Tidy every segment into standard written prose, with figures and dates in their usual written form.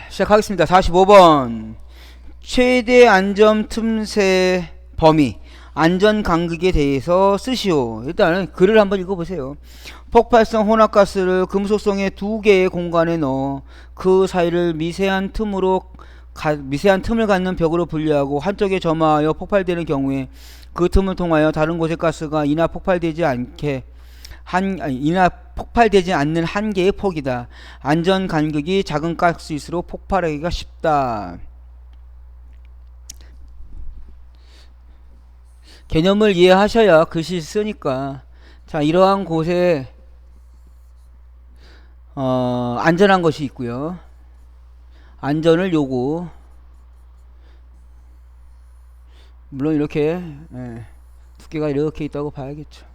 시작하겠습니다. 45번 최대 안전 틈새 범위 안전간극에 대해서 쓰시오. 일단은 글을 한번 읽어보세요. 폭발성 혼합가스를 금속성의 두 개의 공간에 넣어 그 사이를 미세한 틈을 갖는 벽으로 분리하고 한쪽에 점화하여 폭발되는 경우에 그 틈을 통하여 다른 곳의 가스가 이나 폭발되지 않는 한계의 폭이다. 안전간극이 작은 가스일수록 폭발하기가 쉽다. 개념을 이해하셔야 글씨 쓰니까. 자, 이러한 곳에 안전한 것이 있고요. 안전을 요구. 물론 이렇게 두께가 이렇게 있다고 봐야겠죠.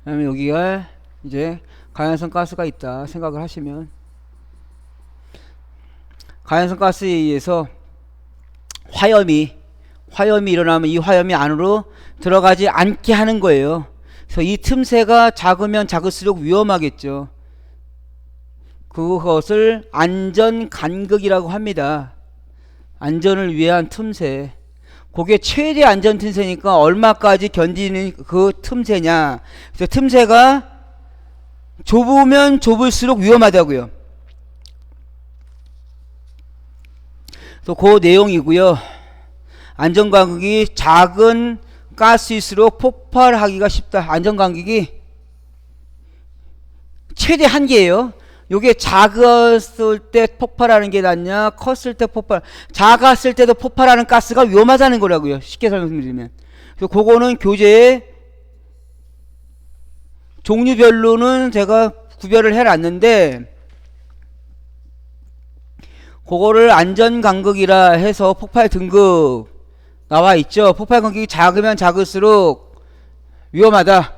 그 다음에 여기가 이제 가연성 가스가 있다 생각을 하시면, 가연성 가스에 의해서 화염이 일어나면 이 화염이 안으로 들어가지 않게 하는 거예요. 그래서 이 틈새가 작으면 작을수록 위험하겠죠. 그것을 안전간극이라고 합니다. 안전을 위한 틈새. 그게 최대 안전 틈새니까 얼마까지 견디는 그 틈새냐. 그래서 틈새가 좁으면 좁을수록 위험하다고요. 또 그 내용이고요. 안전간극이 작은 가스일수록 폭발하기가 쉽다. 안전간극이 최대 한계예요. 요게 작았을 때 폭발하는 게 낫냐, 컸을 때 작았을 때도 폭발하는 가스가 위험하다는 거라고요. 쉽게 설명드리면. 그래서 그거는 교재에 종류별로는 제가 구별을 해놨는데, 그거를 안전간극이라 해서 폭발 등급 나와 있죠. 폭발 간극이 작으면 작을수록 위험하다.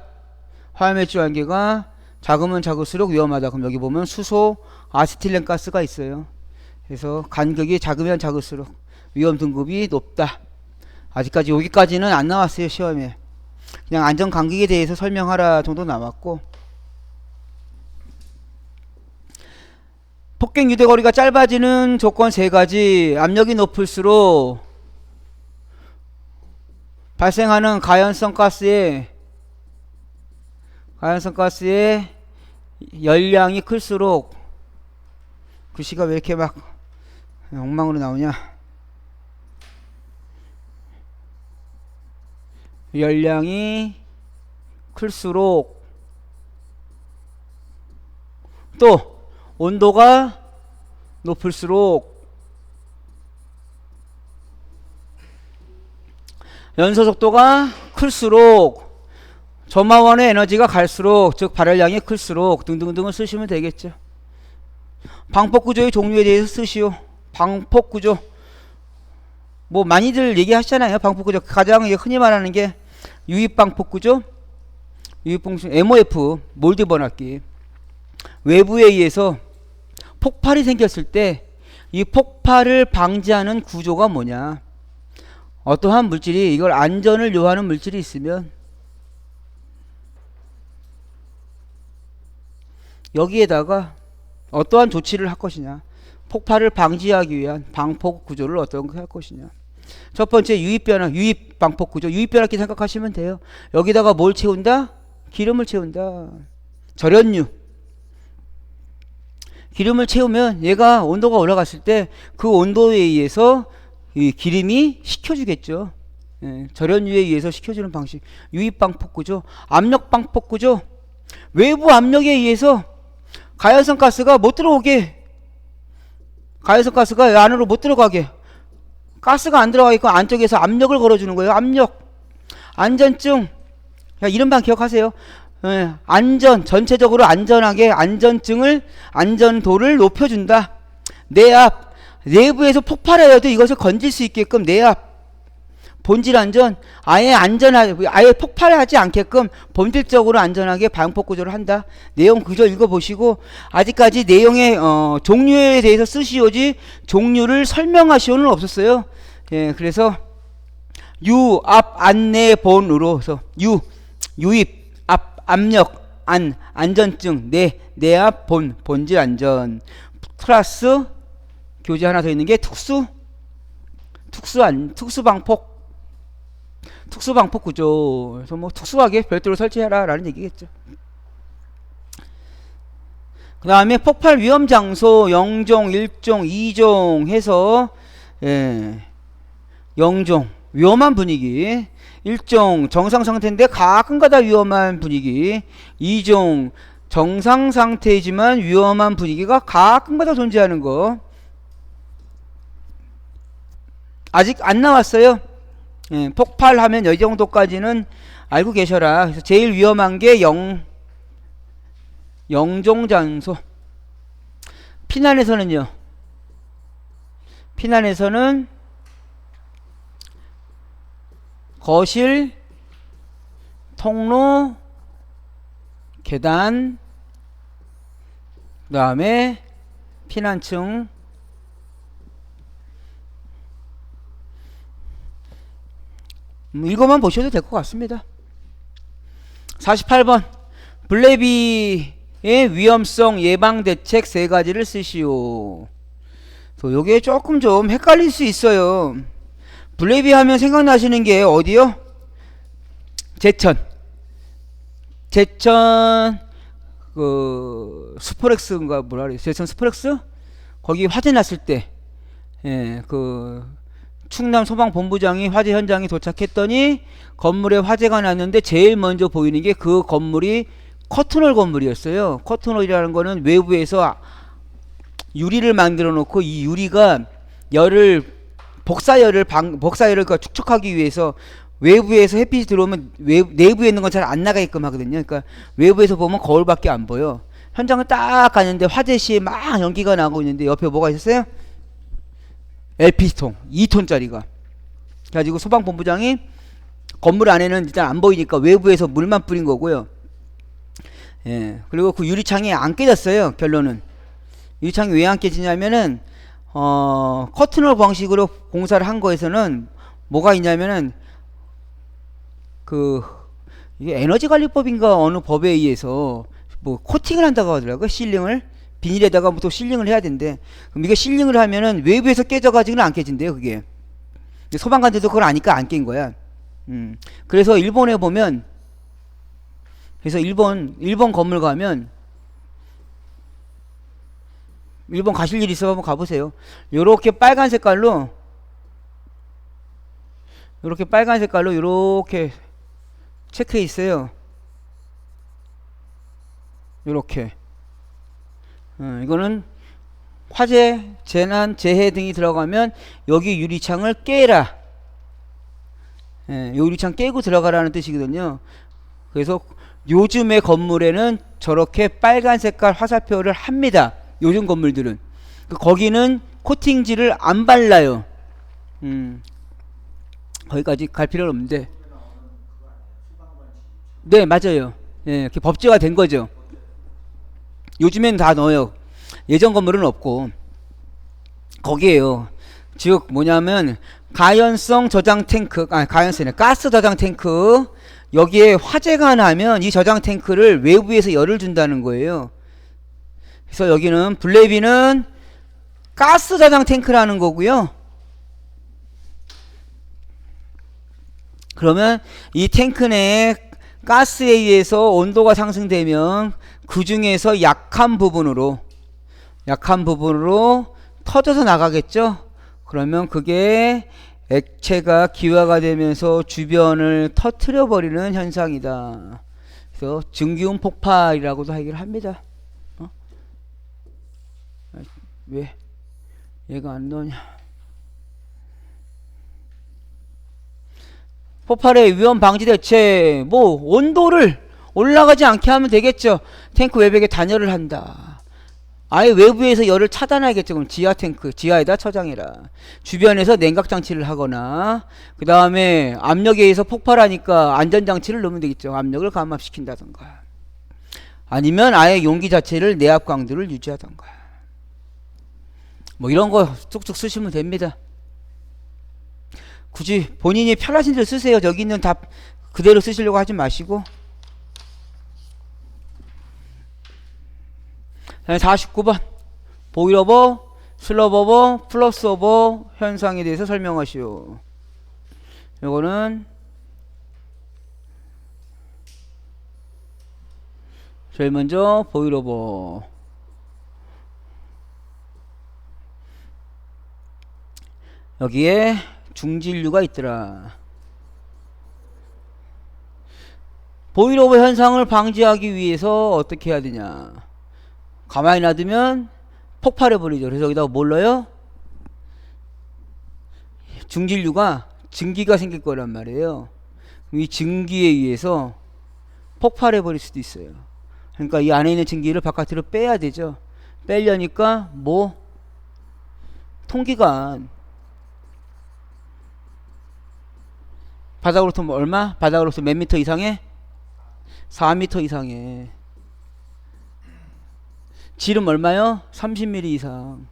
화염일조 한계가 작으면 작을수록 위험하다. 그럼 여기 보면 수소, 아세틸렌 가스가 있어요. 그래서 간극이 작으면 작을수록 위험 등급이 높다. 아직까지 여기까지는 안 나왔어요, 시험에. 그냥 안전간극에 대해서 설명하라 정도 나왔고, 폭격 유대거리가 짧아지는 조건 3가지. 압력이 높을수록 발생하는 가연성 가스의 열량이 클수록, 글씨가 왜 이렇게 막 엉망으로 나오냐. 열량이 클수록 또 온도가 높을수록 연소 속도가 클수록 점화원의 에너지가 갈수록, 즉 발열량이 클수록 등등등을 쓰시면 되겠죠. 방폭구조의 종류에 대해서 쓰시오. 방폭구조 뭐 많이들 얘기하시잖아요. 방폭구조 가장 흔히 말하는 게 유입방폭구조, MOF 몰드 번압기. 외부에 의해서 폭발이 생겼을 때 이 폭발을 방지하는 구조가 뭐냐. 어떠한 물질이, 이걸 안전을 요하는 물질이 있으면 여기에다가 어떠한 조치를 할 것이냐. 폭발을 방지하기 위한 방폭 구조를 어떤 거 할 것이냐. 첫 번째 유입변화, 유입방폭 구조. 유입변화기 생각하시면 돼요. 여기다가 뭘 채운다? 기름을 채운다. 절연유. 기름을 채우면 얘가 온도가 올라갔을 때 그 온도에 의해서 이 기름이 식혀주겠죠. 절연유에 의해서 식혀주는 방식. 유입방폭 구조. 압력방폭 구조. 외부 압력에 의해서 가연성 가스가 못 들어오게, 가연성 가스가 안으로 못 들어가게, 가스가 안 들어가게끔 안쪽에서 압력을 걸어주는 거예요. 압력. 안전증. 이런 방 기억하세요. 안전, 전체적으로 안전하게 안전도를 높여준다. 내압. 내부에서 폭발하여도 이것을 건질 수 있게끔 내압. 본질 안전. 아예 폭발하지 않게끔 본질적으로 안전하게 방폭 구조를 한다. 내용 그저 읽어보시고, 아직까지 내용의 종류에 대해서 쓰시오지 종류를 설명하시오는 없었어요. 그래서 유압 안내본으로 해서 유입 압력 안전증, 내압, 본질 안전. 플러스 교재 하나 더 있는 게 특수방폭 구조. 그래서 뭐 특수하게 별도로 설치해라 라는 얘기겠죠. 그 다음에 폭발 위험 장소 0종, 1종, 2종 해서 0종 위험한 분위기, 1종 정상 상태인데 가끔가다 위험한 분위기, 2종 정상 상태이지만 위험한 분위기가 가끔가다 존재하는 거. 아직 안 나왔어요. 폭발하면 이 정도까지는 알고 계셔라. 그래서 제일 위험한 게 0종 장소. 피난에서는 거실, 통로, 계단, 그 다음에 피난층, 이것만 보셔도 될 것 같습니다. 48번 블레비의 위험성 예방 대책 3가지를 쓰시오. 요게 조금 좀 헷갈릴 수 있어요. 블레비 하면 생각나시는 게 어디요? 제천 그 스포렉스인가 뭐라 그래요? 제천 스포렉스? 거기 화재 났을 때 그 충남 소방본부장이 화재 현장에 도착했더니 건물에 화재가 났는데 제일 먼저 보이는 게 그 건물이 커튼홀 건물이었어요. 커튼홀이라는 거는 외부에서 유리를 만들어 놓고 이 유리가 복사열을 축적하기 위해서 외부에서 햇빛이 들어오면 내부에 있는 건 잘 안 나가게끔 하거든요. 그러니까 외부에서 보면 거울밖에 안 보여. 현장을 딱 가는데 화재 시에 막 연기가 나고 있는데 옆에 뭐가 있었어요? LP통 2톤짜리가. 그래가지고 소방본부장이 건물 안에는 일단 안 보이니까 외부에서 물만 뿌린 거고요. 그리고 그 유리창이 안 깨졌어요. 결론은 유리창이 왜 안 깨지냐면은 커튼홀 방식으로 공사를 한 거에서는 뭐가 있냐면은 이게 에너지관리법인가 어느 법에 의해서 뭐 코팅을 한다고 하더라고요. 실링을 비닐에다가 또 실링을 해야 된대. 그럼 이거 실링을 하면은 외부에서 깨져가지고는 안 깨진대요. 그게 소방관들도 그걸 아니까 안 깬 거야. 그래서 일본에 보면 일본 건물 가면 일본 가실 일 있어 한번 가보세요. 요렇게 빨간 색깔로 요렇게 체크해 있어요. 요렇게. 이거는 화재, 재난, 재해 등이 들어가면 여기 유리창을 깨라. 요 유리창 깨고 들어가라는 뜻이거든요. 그래서 요즘의 건물에는 저렇게 빨간 색깔 화살표를 합니다. 요즘 건물들은. 거기는 코팅지를 안 발라요. 거기까지 갈 필요는 없는데. 네, 맞아요. 그 법제화 된 거죠. 요즘엔 다 넣어요. 예전 건물은 없고. 거기에요. 즉 뭐냐면 가연성 저장 탱크, 가스 저장 탱크. 여기에 화재가 나면 이 저장 탱크를 외부에서 열을 준다는 거예요. 그래서 여기는 블레비는 가스 저장 탱크라는 거고요. 그러면 이 탱크 내에 가스에 의해서 온도가 상승되면 그 중에서 약한 부분으로 터져서 나가겠죠. 그러면 그게 액체가 기화가 되면서 주변을 터트려 버리는 현상이다. 그래서 증기운 폭발이라고도 얘기를 합니다. 왜 얘가 안 넣냐? 폭발의 위험 방지 대책, 뭐 온도를 올라가지 않게 하면 되겠죠. 탱크 외벽에 단열을 한다. 아예 외부에서 열을 차단하겠죠. 그럼 지하 탱크, 지하에다 처장해라. 주변에서 냉각 장치를 하거나, 그 다음에 압력에 의해서 폭발하니까 안전장치를 넣으면 되겠죠. 압력을 감압시킨다던가. 아니면 아예 용기 자체를 내압 강도를 유지하던가. 뭐 이런 거 쭉 쓰시면 됩니다. 굳이 본인이 편하신 대로 쓰세요. 저기 있는 답 그대로 쓰시려고 하지 마시고. 49번 보일오버, 슬럽오버, 플러스오버 현상에 대해서 설명하시오. 요거는 제일 먼저 보일오버. 여기에 중진류가 있더라. 보일오버 현상을 방지하기 위해서 어떻게 해야 되냐. 가만히 놔두면 폭발해버리죠. 그래서 여기다가 뭘 넣어요? 중진류가 증기가 생길 거란 말이에요. 이 증기에 의해서 폭발해버릴 수도 있어요. 그러니까 이 안에 있는 증기를 바깥으로 빼야 되죠. 빼려니까 뭐 통기관 바닥으로부터 뭐 얼마? 바닥으로부터 몇 미터 이상에? 4미터 이상에. 지름 얼마요? 30mm 이상.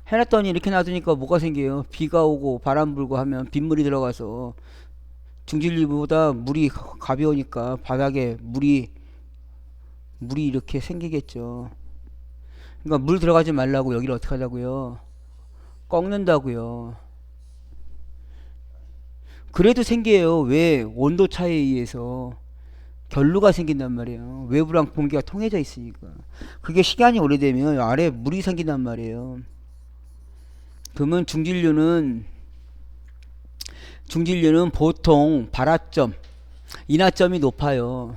해놨더니 이렇게 놔두니까 뭐가 생겨요? 비가 오고 바람 불고 하면 빗물이 들어가서 중진류보다 물이 가벼우니까 바닥에 물이 이렇게 생기겠죠. 그러니까 물 들어가지 말라고 여기를 어떻게 하자고요? 꺾는다고요. 그래도 생겨요. 왜? 온도 차이에 의해서 결루가 생긴단 말이에요. 외부랑 공기가 통해져 있으니까. 그게 시간이 오래되면 아래에 물이 생긴단 말이에요. 그러면 중진류는 보통 발화점, 인하점이 높아요.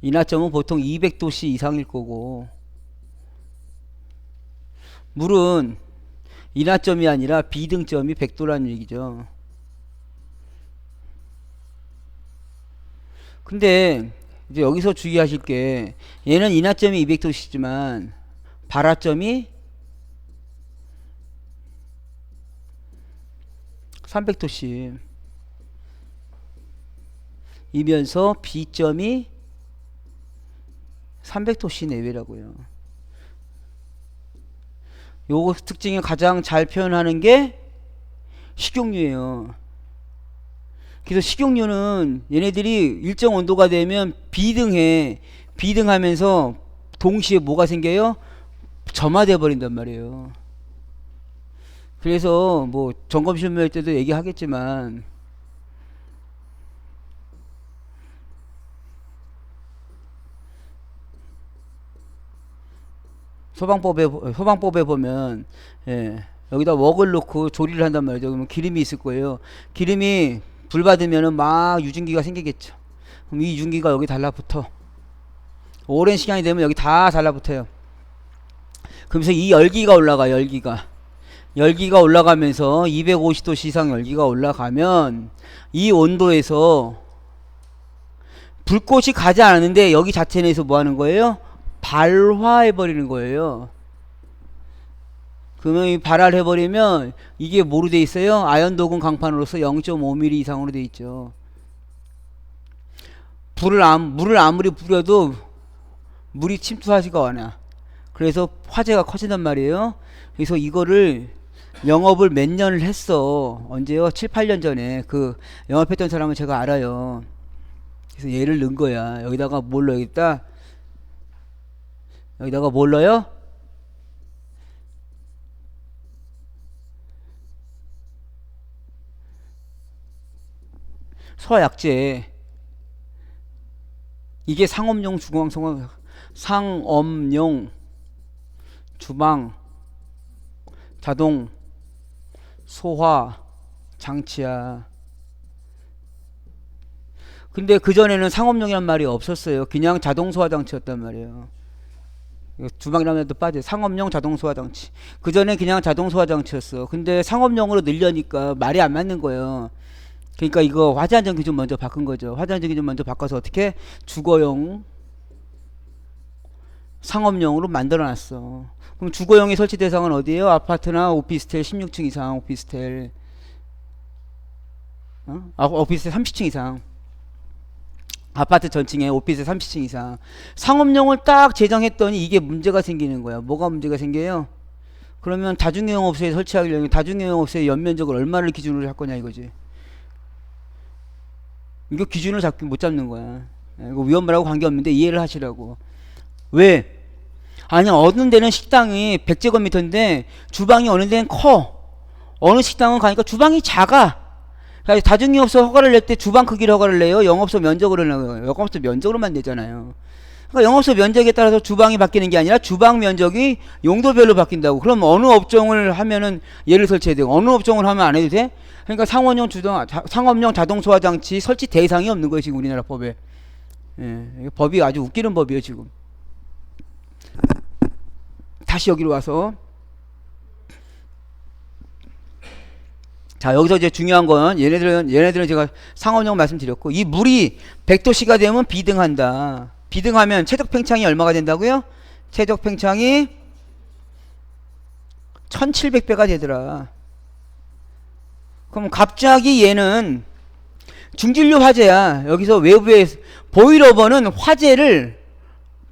인하점은 보통 200도씨 이상일 거고, 물은 인하점이 아니라 비등점이 100도라는 얘기죠. 근데 이제 여기서 주의하실 게, 얘는 인하점이 200도씨지만 발화점이 300도씨 이면서 B점이 300도씨 내외라고요. 요거 특징이 가장 잘 표현하는 게 식용유예요. 그래서 식용유는 얘네들이 일정 온도가 되면 비등하면서 동시에 뭐가 생겨요? 점화돼 버린단 말이에요. 그래서 뭐 점검시험 할 때도 얘기하겠지만, 소방법에 보면, 여기다 웍을 넣고 조리를 한단 말이죠. 그러면 기름이 있을 거예요. 기름이 불 받으면은 막 유증기가 생기겠죠. 그럼 이 유증기가 여기 달라붙어. 오랜 시간이 되면 여기 다 달라붙어요. 그러면서 이 열기가 올라가. 열기가 올라가면서 250도 이상 열기가 올라가면 이 온도에서 불꽃이 가지 않았는데 여기 자체 내에서 뭐 하는 거예요? 발화해 버리는 거예요. 그러면 이 발화를 해버리면 이게 뭐로 돼 있어요? 아연도금 강판으로서 0.5mm 이상으로 돼 있죠. 물을 아무리 뿌려도 물이 침투하지가 않아. 그래서 화재가 커진단 말이에요. 그래서 이거를 영업을 몇 년을 했어. 언제요? 7, 8년 전에. 그 영업했던 사람은 제가 알아요. 그래서 얘를 넣은 거야. 여기다가 뭘 넣어야겠다? 여기다가 뭘 넣어요? 소화약제. 이게 상업용 상업용 주방 자동 소화 장치야. 근데 그전에는 상업용이란 말이 없었어요. 그냥 자동 소화 장치였단 말이에요. 주방이라면도 빠져. 상업용 자동 소화 장치. 그전에 그냥 자동 소화 장치였어. 근데 상업용으로 늘려니까 말이 안 맞는 거예요. 그러니까 이거 화재 안전 기준 먼저 바꾼 거죠. 화재 안전 기준 먼저 바꿔서 어떻게 주거용 상업용으로 만들어 놨어. 그럼 주거용의 설치 대상은 어디예요? 아파트나 오피스텔 16층 이상 오피스텔. 오피스텔 30층 이상. 아파트 전층에 오피스텔 30층 이상. 상업용을 딱 제정했더니 이게 문제가 생기는 거야. 뭐가 문제가 생겨요? 그러면 다중이용업소에 설치하려면 다중이용업소의 연면적을 얼마를 기준으로 할 거냐 이거지. 이거 기준을 못 잡는 거야. 이거 위험하라고 관계없는데 이해를 하시라고. 왜? 아니, 어느 데는 식당이 100제곱미터인데 주방이 어느 데는 커. 어느 식당은 가니까 주방이 작아. 그러니까 다중이업소 허가를 낼 때 주방 크기를 허가를 내요? 영업소 면적으로 내요? 영업소 면적으로만 내잖아요. 그러니까 영업소 면적에 따라서 주방이 바뀌는 게 아니라 주방 면적이 용도별로 바뀐다고. 그럼 어느 업종을 하면은 얘를 설치해야 되고 어느 업종을 하면 안 해도 돼? 그러니까 상업용 자동 소화 장치 설치 대상이 없는 거예요, 지금 우리나라 법에. 예, 법이 아주 웃기는 법이에요, 지금. 다시 여기로 와서. 자, 여기서 이제 중요한 건 얘네들은 제가 상업용 말씀드렸고, 이 물이 100도씨가 되면 비등한다. 비등하면 최적 팽창이 얼마가 된다고요? 최적 팽창이 1700배가 되더라. 그럼 갑자기 얘는 중진류 화재야. 여기서 외부에 보일러버는 화재를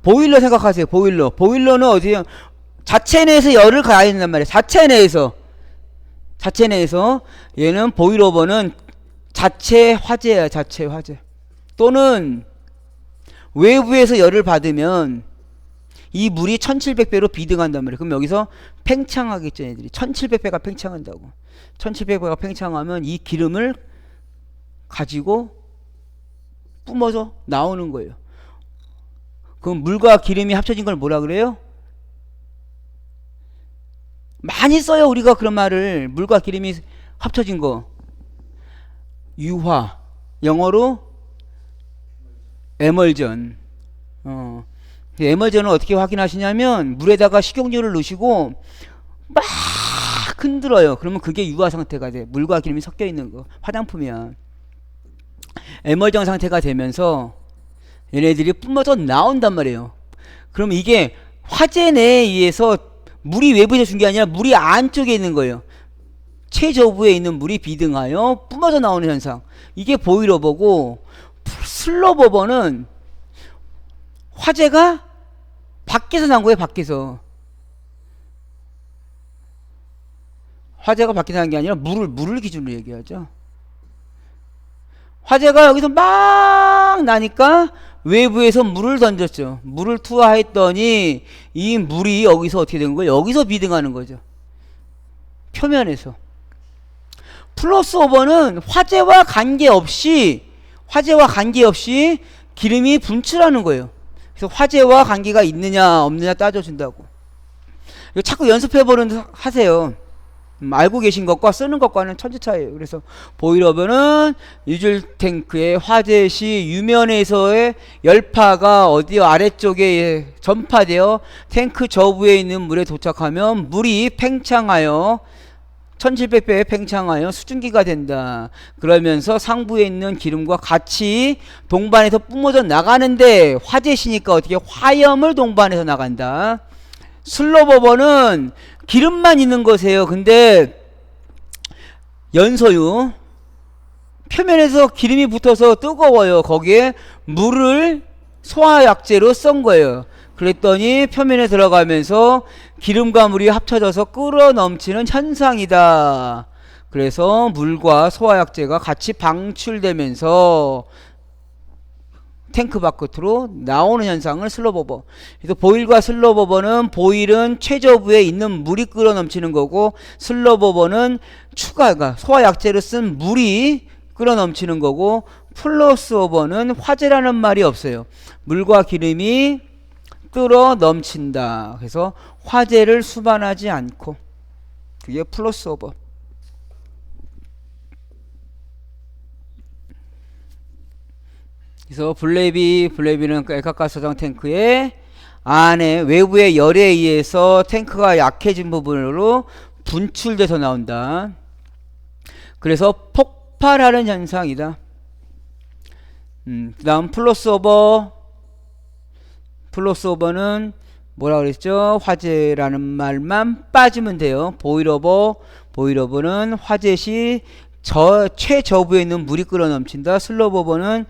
보일러 생각하세요. 보일러는 어디에요? 자체 내에서 열을 가야 된단 말이에요. 자체 내에서 얘는 보일러버는 자체 화재야. 자체 화재. 또는 외부에서 열을 받으면 이 물이 1700배로 비등한단 말이에요. 그럼 여기서 팽창하겠죠, 얘들이. 1700배가 팽창한다고. 1700배가 팽창하면 이 기름을 가지고 뿜어져 나오는 거예요. 그럼 물과 기름이 합쳐진 걸 뭐라 그래요? 많이 써요, 우리가 그런 말을. 물과 기름이 합쳐진 거. 유화. 영어로 에멀전. 에멀전을 어떻게 확인하시냐면 물에다가 식용유를 넣으시고 막 흔들어요. 그러면 그게 유화 상태가 돼. 물과 기름이 섞여 있는 거. 화장품이야. 에멀전 상태가 되면서 얘네들이 뿜어져 나온단 말이에요. 그럼 이게 화재 내에 의해서 물이 외부에서 준 게 아니라 물이 안쪽에 있는 거예요. 최저부에 있는 물이 비등하여 뿜어져 나오는 현상. 이게 보일러버고, 슬러버버는 화재가 밖에서 난 거예요. 밖에서. 화재가 밖에서 난 게 아니라 물을 기준으로 얘기하죠. 화재가 여기서 막 나니까 외부에서 물을 던졌죠. 물을 투하했더니 이 물이 여기서 어떻게 된 거예요? 여기서 비등하는 거죠. 표면에서. 플러스 오버는 화재와 관계없이 기름이 분출하는 거예요. 그래서 화재와 관계가 있느냐 없느냐 따져준다고. 이거 자꾸 연습해보는 하세요. 알고 계신 것과 쓰는 것과는 천지 차이예요. 그래서 보일러버는 유질 탱크의 화재 시 유면에서의 열파가 어디 아래쪽에 전파되어 탱크 저부에 있는 물에 도착하면 물이 팽창하여 1700배에 팽창하여 수증기가 된다. 그러면서 상부에 있는 기름과 같이 동반해서 뿜어져 나가는데 화재시니까 어떻게 화염을 동반해서 나간다. 슬로버버는 기름만 있는 것이에요. 근데 연소유 표면에서 기름이 붙어서 뜨거워요. 거기에 물을 소화약재로 썬 거예요. 그랬더니 표면에 들어가면서 기름과 물이 합쳐져서 끓어 넘치는 현상이다. 그래서 물과 소화약재가 같이 방출되면서 탱크 바깥으로 나오는 현상을 슬로버버. 그래서 보일과 슬로버버는, 보일은 최저부에 있는 물이 끓어 넘치는 거고, 슬로버버는 추가가 소화약재로 쓴 물이 끓어 넘치는 거고, 플러스 오버는 화재라는 말이 없어요. 물과 기름이 끓어 넘친다. 그래서 화재를 수반하지 않고, 그게 플러스 오버. 그래서 블레비는 액화가스 저장 탱크의 안에 외부의 열에 의해서 탱크가 약해진 부분으로 분출돼서 나온다. 그래서 폭발하는 현상이다. 그 다음 플러스 오버는 뭐라 그랬죠? 화재라는 말만 빠지면 돼요. 보일오버는 화재 시 최저부에 있는 물이 끓어 넘친다. 슬로버버는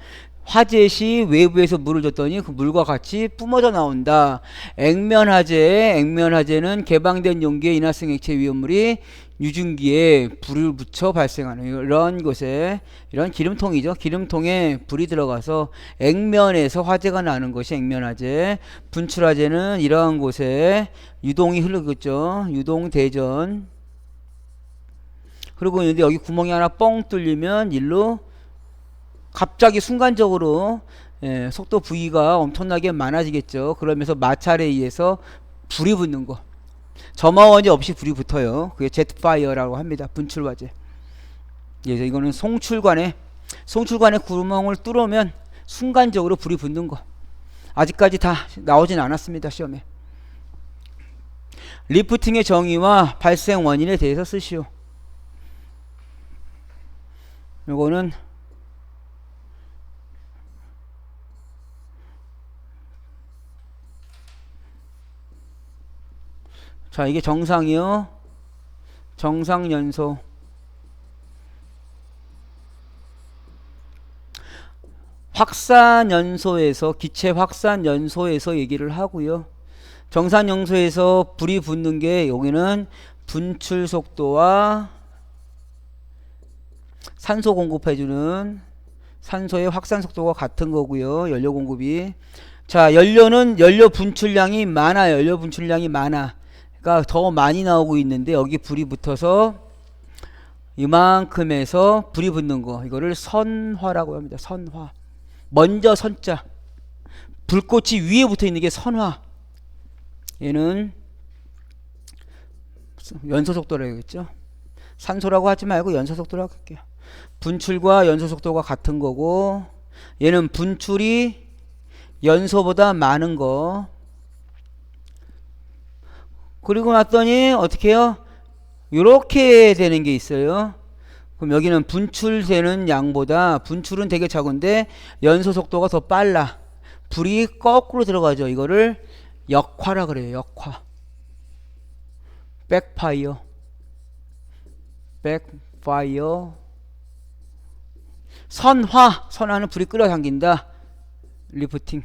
화재 시 외부에서 물을 줬더니 그 물과 같이 뿜어져 나온다. 액면화재는 개방된 용기에 인화성 액체 위험물이 유증기에 불을 붙여 발생하는 이런 곳에 이런 기름통이죠. 기름통에 불이 들어가서 액면에서 화재가 나는 것이 액면화재. 분출화재는 이러한 곳에 유동이 흐르겠죠. 유동대전. 그리고 있는데 여기 구멍이 하나 뻥 뚫리면 일로 갑자기 순간적으로 속도 V가 엄청나게 많아지겠죠. 그러면서 마찰에 의해서 불이 붙는 거. 점화원이 없이 불이 붙어요. 그게 제트파이어라고 합니다. 분출화재. 그래서 이거는 송출관에 구멍을 뚫으면 순간적으로 불이 붙는 거. 아직까지 다 나오진 않았습니다. 시험에. 리프팅의 정의와 발생 원인에 대해서 쓰시오. 요거는 자, 이게 정상이요. 정상연소. 확산연소에서, 기체 확산연소에서 얘기를 하고요. 정산연소에서 불이 붙는 게 여기는 분출 속도와 산소 공급해주는 산소의 확산 속도가 같은 거고요. 연료 공급이. 자, 연료는 연료 분출량이 많아요. 연료 분출량이 많아. 그러니까 더 많이 나오고 있는데 여기 불이 붙어서 이만큼에서 불이 붙는 거. 이거를 선화라고 합니다. 선화. 먼저 선자. 불꽃이 위에 붙어 있는 게 선화. 얘는 연소 속도라고 하겠죠. 산소라고 하지 말고 연소 속도라고 할게요. 분출과 연소 속도가 같은 거고, 얘는 분출이 연소보다 많은 거. 그리고 났더니 어떻게 해요? 요렇게 되는 게 있어요. 그럼 여기는 분출되는 양보다 분출은 되게 작은데 연소 속도가 더 빨라. 불이 거꾸로 들어가죠. 이거를 역화라 그래요. 역화. 백파이어. 백파이어. 선화. 선화는 불이 끌어당긴다. 리프팅.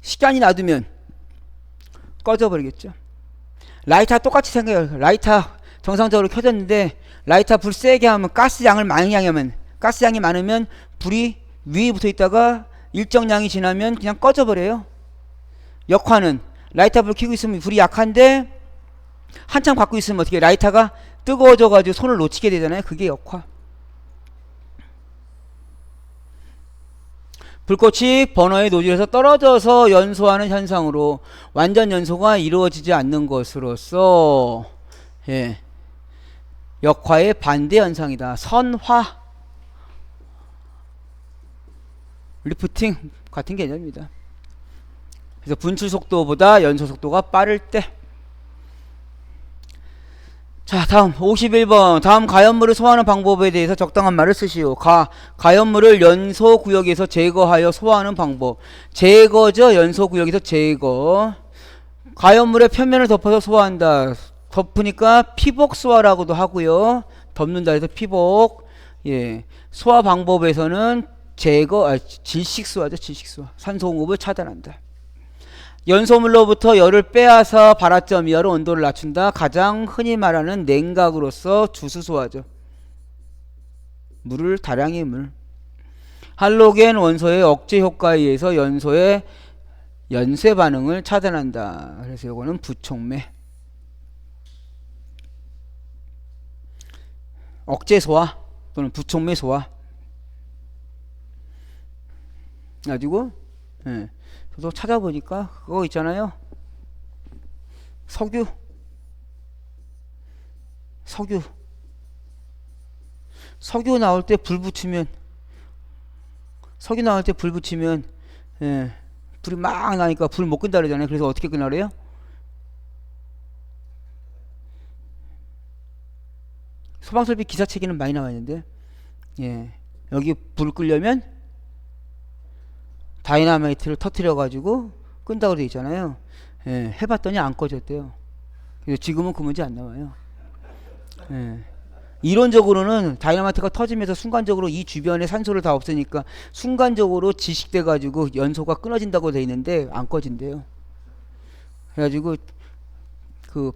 시간이 놔두면 꺼져버리겠죠. 라이터 똑같이 생겨요. 라이터 정상적으로 켜졌는데 라이터 불 세게 하면 가스양을 많이 하면, 가스양이 많으면 불이 위에 붙어 있다가 일정량이 지나면 그냥 꺼져버려요. 역화는 라이터 불 켜고 있으면 불이 약한데 한참 갖고 있으면 어떻게 라이터가 뜨거워져 가지고 손을 놓치게 되잖아요. 그게 역화. 불꽃이 버너의 노즐에서 떨어져서 연소하는 현상으로 완전 연소가 이루어지지 않는 것으로서 역화의 반대 현상이다. 선화. 리프팅 같은 개념입니다. 그래서 분출 속도보다 연소 속도가 빠를 때. 자, 다음 51번. 다음 가연물을 소화하는 방법에 대해서 적당한 말을 쓰시오. 가연물을 연소 구역에서 제거하여 소화하는 방법. 제거죠. 연소 구역에서 제거. 가연물의 표면을 덮어서 소화한다. 덮으니까 피복 소화라고도 하고요. 덮는다 해서 피복. 예. 소화 방법에서는 제거, 질식 소화죠. 질식 소화. 산소 공급을 차단한다. 연소물로부터 열을 빼앗아 발화점 이하로 온도를 낮춘다. 가장 흔히 말하는 냉각으로서 주수소화죠. 물을 다량의 물. 할로겐 원소의 억제 효과에 의해서 연소의 연쇄 반응을 차단한다. 그래서 이거는 부촉매. 억제 소화 또는 부촉매 소화. 가지고 저도 찾아보니까 그거 있잖아요. 석유 나올 때 불 붙이면 불이 막 나니까 불 못 끈다 그러잖아요. 그래서 어떻게 끄나 그래요? 소방설비 기사책에는 많이 나와 있는데 여기 불 끄려면 다이나마이트를 터뜨려 가지고 끈다고 되어 있잖아요. 해봤더니 안 꺼졌대요. 그래서 지금은 그 문제 안 나와요. 이론적으로는 다이너마이트가 터지면서 순간적으로 이 주변에 산소를 다 없애니까 순간적으로 지식돼 가지고 연소가 끊어진다고 돼 있는데 안 꺼진대요. 그래가지고 그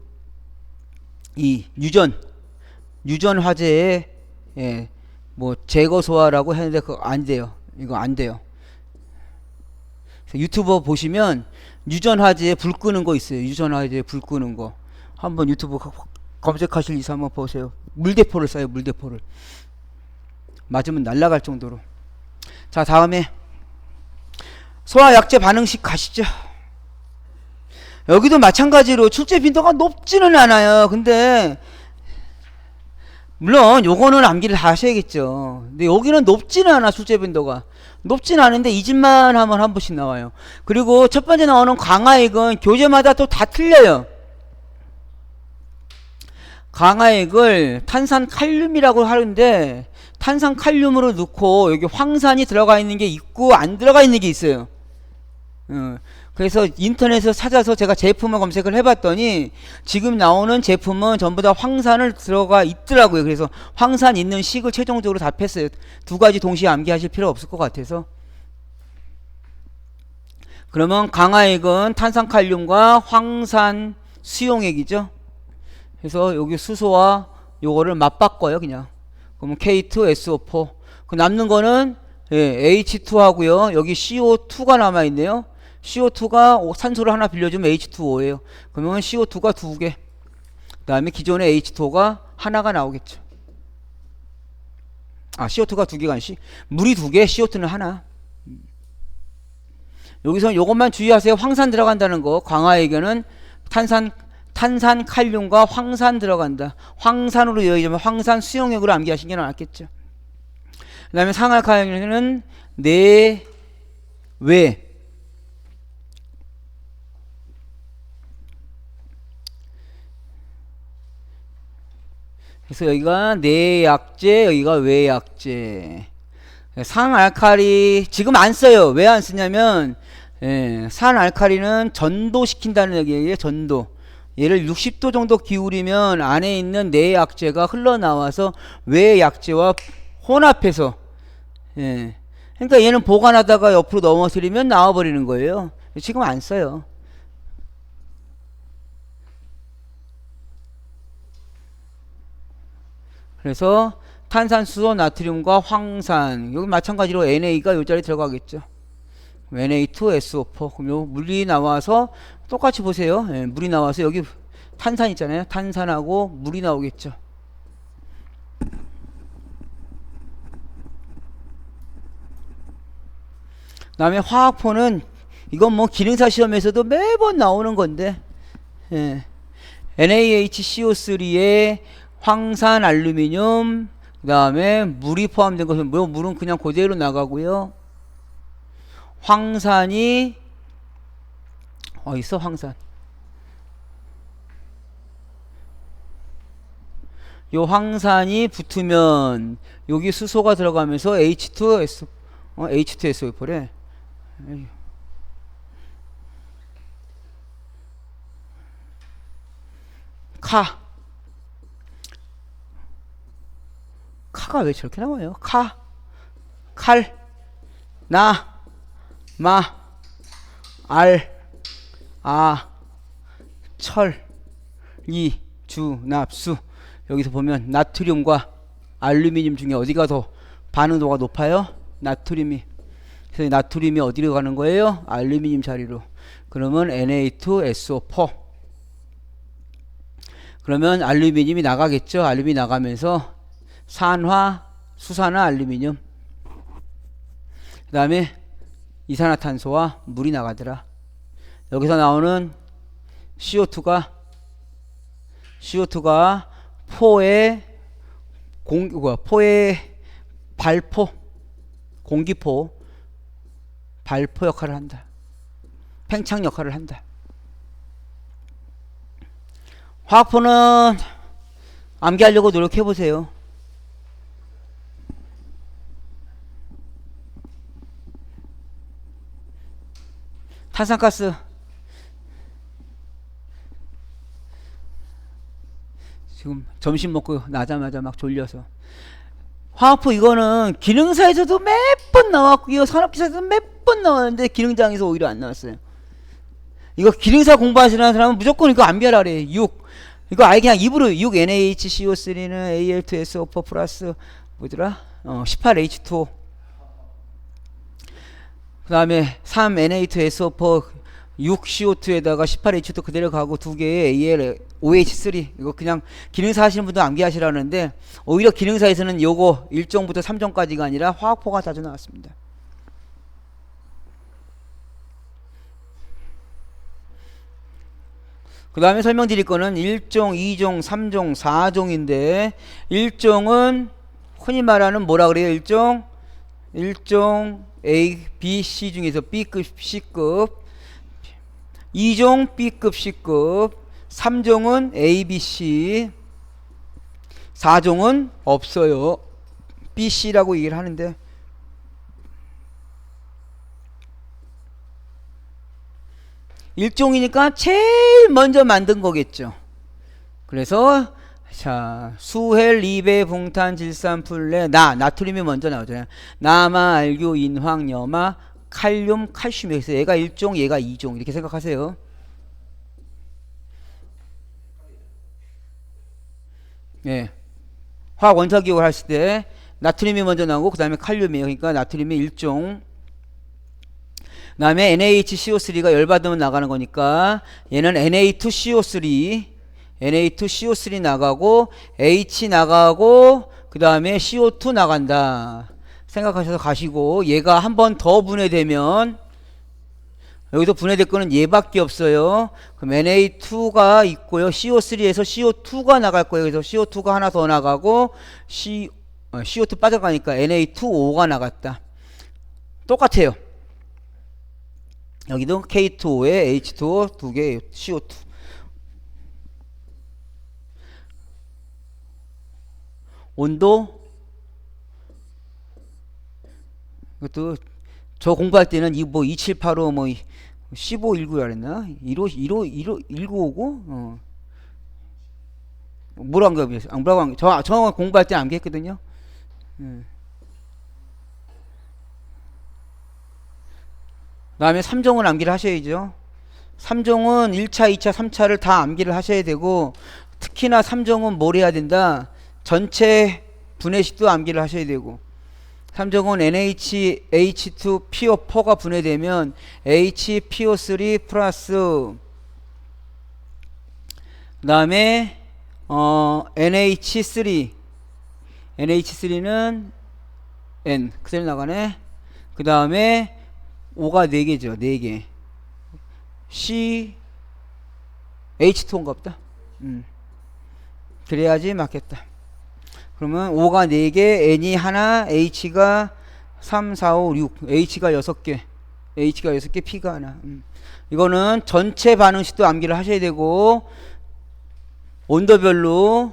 이 유전 화재에 예, 뭐 제거 소화라고 했는데 그거 안 돼요. 이거 안 돼요. 유튜버 보시면 유전 화재에 불 끄는 거 있어요. 유전 화재에 불 끄는 거 한번 유튜브 검색하실 이상 한번 보세요. 물대포를 쏴요. 물대포를 맞으면 날아갈 정도로. 자, 다음에 소화약제 반응식 가시죠. 여기도 마찬가지로 출제 빈도가 높지는 않아요. 근데 물론 요거는 암기를 다 하셔야겠죠. 근데 여기는 높지는 않아. 출제 빈도가 높지는 않은데 이 집만 하면 한 번씩 나와요. 그리고 첫 번째 나오는 강화액은 교재마다 또 다 틀려요. 강화액을 탄산칼륨이라고 하는데 탄산칼륨으로 넣고 여기 황산이 들어가 있는 게 있고 안 들어가 있는 게 있어요. 그래서 인터넷에서 찾아서 제가 제품을 검색을 해봤더니 지금 나오는 제품은 전부 다 황산을 들어가 있더라고요. 그래서 황산 있는 식을 최종적으로 답했어요. 두 가지 동시에 암기하실 필요 없을 것 같아서. 그러면 강화액은 탄산칼륨과 황산 수용액이죠. 그래서 여기 수소와 요거를 맞바꿔요. 그냥. 그러면 K2SO4. 그 남는 거는 H2 하고요. 여기 CO2가 남아있네요. CO2가 산소를 하나 빌려주면 H2O예요. 그러면 CO2가 2개. 그 다음에 기존의 H2O가 하나가 나오겠죠. 아, CO2가 2개가 아니지. 물이 2개, CO2는 하나. 여기서 요것만 주의하세요. 황산 들어간다는 거. 강화액에는 탄산칼륨과 황산 들어간다. 황산으로 이어지면 황산 수용액으로 암기하신 게 낫겠죠. 그 다음에 상알칼륨은 내외. 그래서 여기가 내약제, 여기가 외약제. 산알칼리 지금 안 써요. 왜 안 쓰냐면 산알칼리는 전도시킨다는 얘기예요. 전도. 얘를 60도 정도 기울이면 안에 있는 내약제가 흘러나와서 외약제와 혼합해서 그러니까 얘는 보관하다가 옆으로 넘어뜨리면 나와버리는 거예요. 지금 안 써요. 그래서 탄산수소, 나트륨과 황산. 여기 마찬가지로 NA가 요 자리에 들어가겠죠. Na2SO4. 그럼 요 물이 나와서 똑같이 보세요. 물이 나와서 여기 탄산 있잖아요. 탄산하고 물이 나오겠죠. 그 다음에 화학포는 이건 뭐 기능사 시험에서도 매번 나오는 건데 NaHCO3에 황산 알루미늄 그 다음에 물이 포함된 것은 물은 그냥 그대로 나가고요. 황산이 있어. 황산 요 황산이 붙으면 여기 수소가 들어가면서 H2SO4래. 카가 왜 저렇게 나와요? 칼, 마, 알, 철, 납수. 여기서 보면 나트륨과 알루미늄 중에 어디가 더 반응도가 높아요? 나트륨이. 그래서 나트륨이 어디로 가는 거예요? 알루미늄 자리로. 그러면 Na2SO4. 그러면 알루미늄이 나가겠죠. 알루미늄이 나가면서 산화, 수산화 알루미늄. 그 다음에 이산화탄소와 물이 나가더라. 여기서 나오는 CO2가 포의 발포, 공기포, 발포 역할을 한다. 팽창 역할을 한다. 화학포는 암기하려고 노력해보세요. 탄산가스 지금 점심 먹고 나자마자 막 졸려서. 화학포 이거는 기능사에서도 몇 번 나왔고요. 산업기사에서도 몇 번 나왔는데 기능장에서 오히려 안 나왔어요. 이거 기능사 공부하시는 사람은 무조건 이거 암기하라래. 6. 이거 아예 그냥 입으로 6NaHCO3는 Al2SO4 플러스 뭐더라? 18H2O. 그 다음에 3Na2SO4 6CO2에다가 18H2O 그대로 가고 두 개의 Al OH3. 이거 그냥 기능사 하시는 분도 암기하시라는데 오히려 기능사에서는 요거 1종부터 3종까지가 아니라 화학포가 자주 나왔습니다. 그 다음에 설명드릴 거는 1종, 2종, 3종, 4종인데 1종은 흔히 말하는 뭐라 그래요? 1종 A, B, C 중에서 B급, C급 2종 B급, C급 3종은 A, B, C 4종은 없어요. B, C라고 얘기를 하는데 일종이니까 제일 먼저 만든 거겠죠. 그래서 자 수헬, 리베, 붕탄, 질산, 플레, 나트륨이 먼저 나오잖아요. 나마, 알교, 인황, 염화, 칼륨, 칼슘. 여기서 얘가 1종, 얘가 2종 이렇게 생각하세요. 예. 화학 원소 기억을 하실 때 나트륨이 먼저 나오고 그 다음에 칼륨이에요. 그러니까 나트륨이 1종. 그 다음에 NaHCO3가 열받으면 나가는 거니까 얘는 Na2CO3 나가고 H 나가고 그 다음에 CO2 나간다 생각하셔서 가시고 얘가 한 번 더 분해되면 여기서 분해될 거는 얘밖에 없어요. 그럼 Na2가 있고요. CO3에서 CO2가 나갈 거예요. 그래서 CO2가 하나 더 나가고 CO2 빠져가니까 Na2O 가 나갔다. 똑같아요. 여기도 K2O에 H2O 두 개, CO2. 온도? 이것도 저 공부할 때는 이 뭐 2785 뭐 1519라 그랬나? 1950? 뭐라고 안 가봤어요? 저 공부할 때 암기했거든요. 다음에 3종은 암기를 하셔야죠. 3종은 1차, 2차, 3차를 다 암기를 하셔야 되고 특히나 3종은 뭘 해야 된다. 전체 분해식도 암기를 하셔야 되고 3종은 NaHH2PO4가 분해되면 HPO3 플러스 그 다음에 NH3는 N 그대로 나가네. 그 다음에 O가 4개죠. 4개. C H2O인가 보다. 그래야지 맞겠다. 그러면 O가 4개, N이 하나, H가 3, 4, 5, 6. H가 6개. P가 하나. 이거는 전체 반응식도 암기를 하셔야 되고 온도별로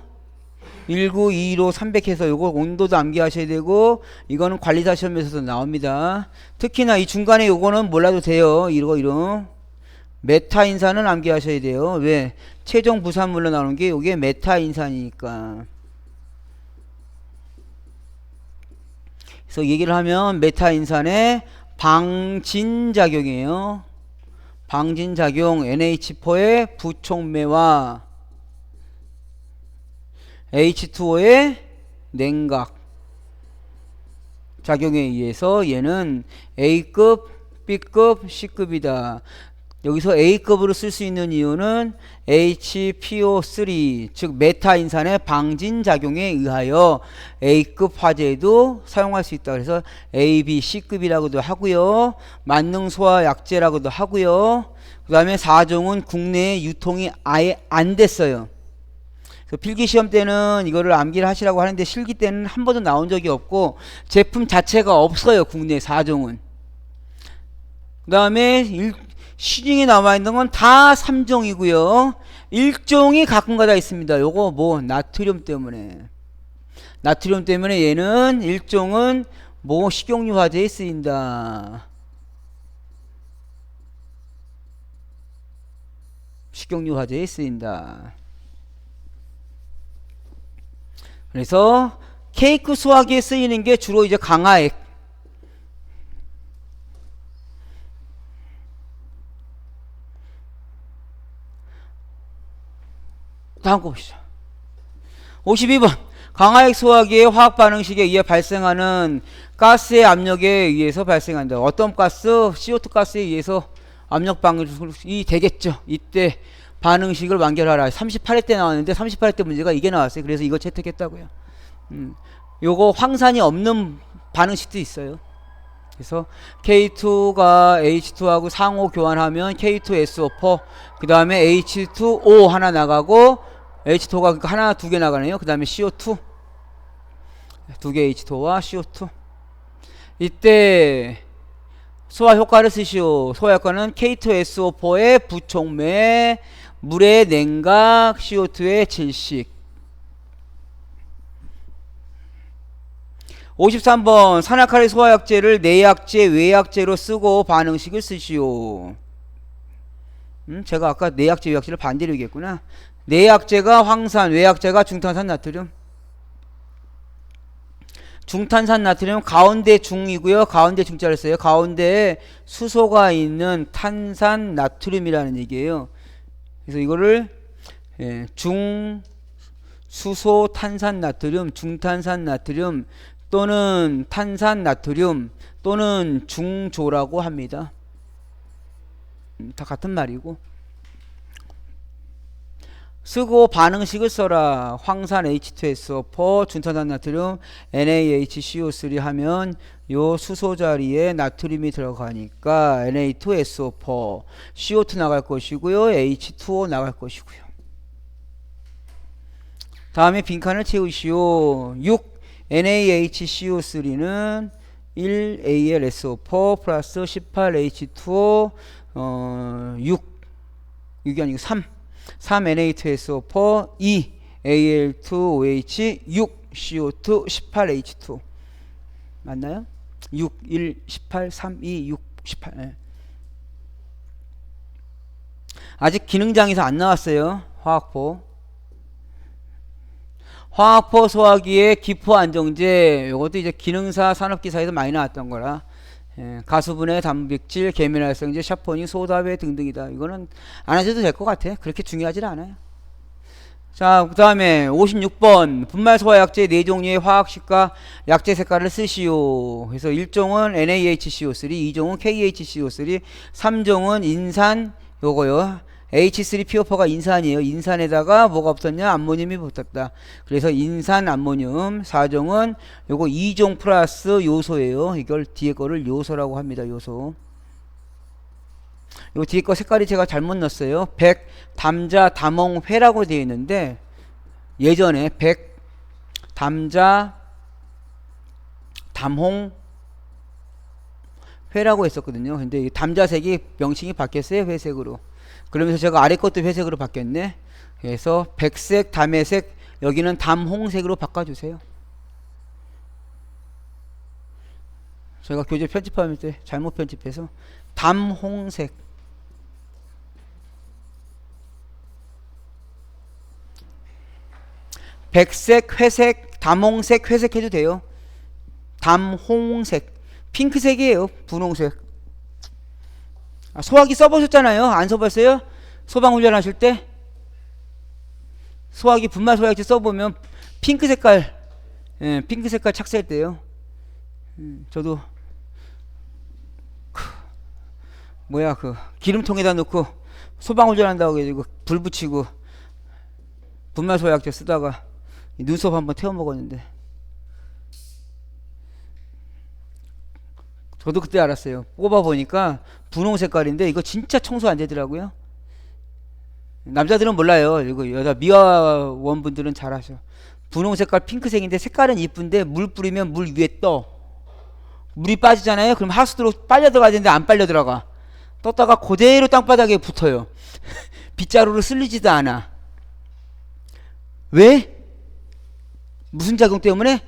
19, 2로 300 해서 요거 온도도 암기하셔야 되고 이거는 관리사 시험에서도 나옵니다. 특히나 이 중간에 요거는 몰라도 돼요. 이거 메타인산은 암기하셔야 돼요. 왜? 최종 부산물로 나오는 게 요게 메타인산이니까. 그래서 얘기를 하면 메타인산의 방진작용이에요. 방진작용 NH4의 부촉매와 H2O의 냉각 작용에 의해서 얘는 A급, B급, C급이다. 여기서 A급으로 쓸 수 있는 이유는 HPO3 즉 메타인산의 방진작용에 의하여 A급 화재에도 사용할 수 있다. 그래서 A, B, C급이라고도 하고요. 만능소화 약제라고도 하고요. 그 다음에 4종은 국내에 유통이 아예 안 됐어요. 필기시험 때는 이거를 암기를 하시라고 하는데 실기 때는 한 번도 나온 적이 없고 제품 자체가 없어요. 국내 4종은. 그 다음에 시중에 남아있는 건 다 3종이고요. 1종이 가끔가다 있습니다. 요거 뭐 나트륨 때문에 얘는 1종은 뭐 식용유 화재에 쓰인다. 식용유 화재에 쓰인다. 그래서 케이크 수화기에 쓰이는 게 주로 이제 강화액. 다음 거 보시죠. 52번. 강화액 수화기의 화학 반응식에 의해 발생하는 가스의 압력에 의해서 발생한다. 어떤 가스? CO2 가스에 의해서 압력 방식이 되겠죠. 이때 반응식을 완결하라. 38회 때 나왔는데 38회 때 문제가 이게 나왔어요. 그래서 이거 채택했다고요. 요거 황산이 없는 반응식도 있어요. 그래서 K2가 H2하고 상호 교환하면 K2SO4, 그 다음에 H2O 하나 나가고 H2가 하나 두 개 나가네요. 그 다음에 CO2 두 개 H2와 CO2. 이때 소화 효과를 쓰시오. 소화 효과는 K2SO4의 부촉매, 물의 냉각, CO2의 질식. 53번. 산화칼리 소화약제를 내약제, 외약제로 쓰고 반응식을 쓰시오. 제가 아까 내약제, 외약제를 반대로 얘기했구나. 내약제가 황산, 외약제가 중탄산 나트륨. 중탄산 나트륨 가운데 중이고요. 가운데 중자를 써요. 가운데에 수소가 있는 탄산 나트륨이라는 얘기예요. 그래서 이거를 중수소 탄산 나트륨, 중탄산 나트륨 또는 탄산 나트륨 또는 중조라고 합니다. 다 같은 말이고. 쓰고 반응식을 써라. 황산 H2SO4, 중탄산 나트륨 NaHCO3 하면 요 수소 자리에 나트륨이 들어가니까 Na2SO4, CO2 나갈 것이고요. H2O 나갈 것이고요. 다음에 빈칸을 채우시오. 6. NaHCO3는 1AlSO4 플러스 18H2O 6이 아니고 3Na2SO4 2Al2OH 6CO2 18H2 맞나요? 6 1 18 3 2 6 18 네. 아직 기능장에서 안 나왔어요. 화학포 소화기의 기포 안정제. 요것도 이제 기능사 산업기사에서 많이 나왔던 거라. 가수분해, 단백질, 계면활성제, 샤포니, 소다배 등등이다. 이거는 안 하셔도 될 것 같아. 그렇게 중요하진 않아요. 자, 그 다음에 56번. 분말 소화약제 4종류의 화학식과 약제 색깔을 쓰시오. 그래서 1종은 NaHCO3, 2종은 KHCO3, 3종은 인산, 요거요. H3PO4가 인산이에요. 인산에다가 뭐가 붙었냐? 암모늄이 붙었다. 그래서 인산 암모늄. 4종은 요거 2종 플러스 요소예요. 이걸 뒤에 거를 요소라고 합니다. 요소. 요 뒤에 거 색깔이 제가 잘못 넣었어요. 백 담자 담홍회라고 되어 있는데 예전에 백 담자 담홍 회라고 했었거든요. 근데 이 담자색이 명칭이 바뀌었어요. 회색으로. 그러면서 제가 아래 것도 회색으로 바뀌었네. 그래서 백색, 담회색, 여기는 담홍색으로 바꿔주세요. 제가 교재 편집할 때 잘못 편집해서 담홍색. 백색, 회색, 담홍색, 회색 해도 돼요. 담홍색. 핑크색이에요. 분홍색. 소화기 써보셨잖아요. 안 써봤어요? 소방훈련 하실 때 소화기 분말 소화기 써보면 핑크 색깔, 핑크 색깔 착색돼요. 저도 기름통에다 넣고 소방훈련 한다고 해가지고 불 붙이고 분말 소화약제 쓰다가 눈썹 한번 태워 먹었는데 저도 그때 알았어요. 뽑아보니까 분홍 색깔인데 이거 진짜 청소 안 되더라고요. 남자들은 몰라요. 이거 여자 미화원분들은 잘 아셔. 분홍 색깔 핑크색인데 색깔은 이쁜데 물 뿌리면 물 위에 떠. 물이 빠지잖아요. 그럼 하수도로 빨려 들어가야 되는데 안 빨려 들어가. 떴다가 그대로 땅바닥에 붙어요. 빗자루로 쓸리지도 않아. 왜? 무슨 작용 때문에?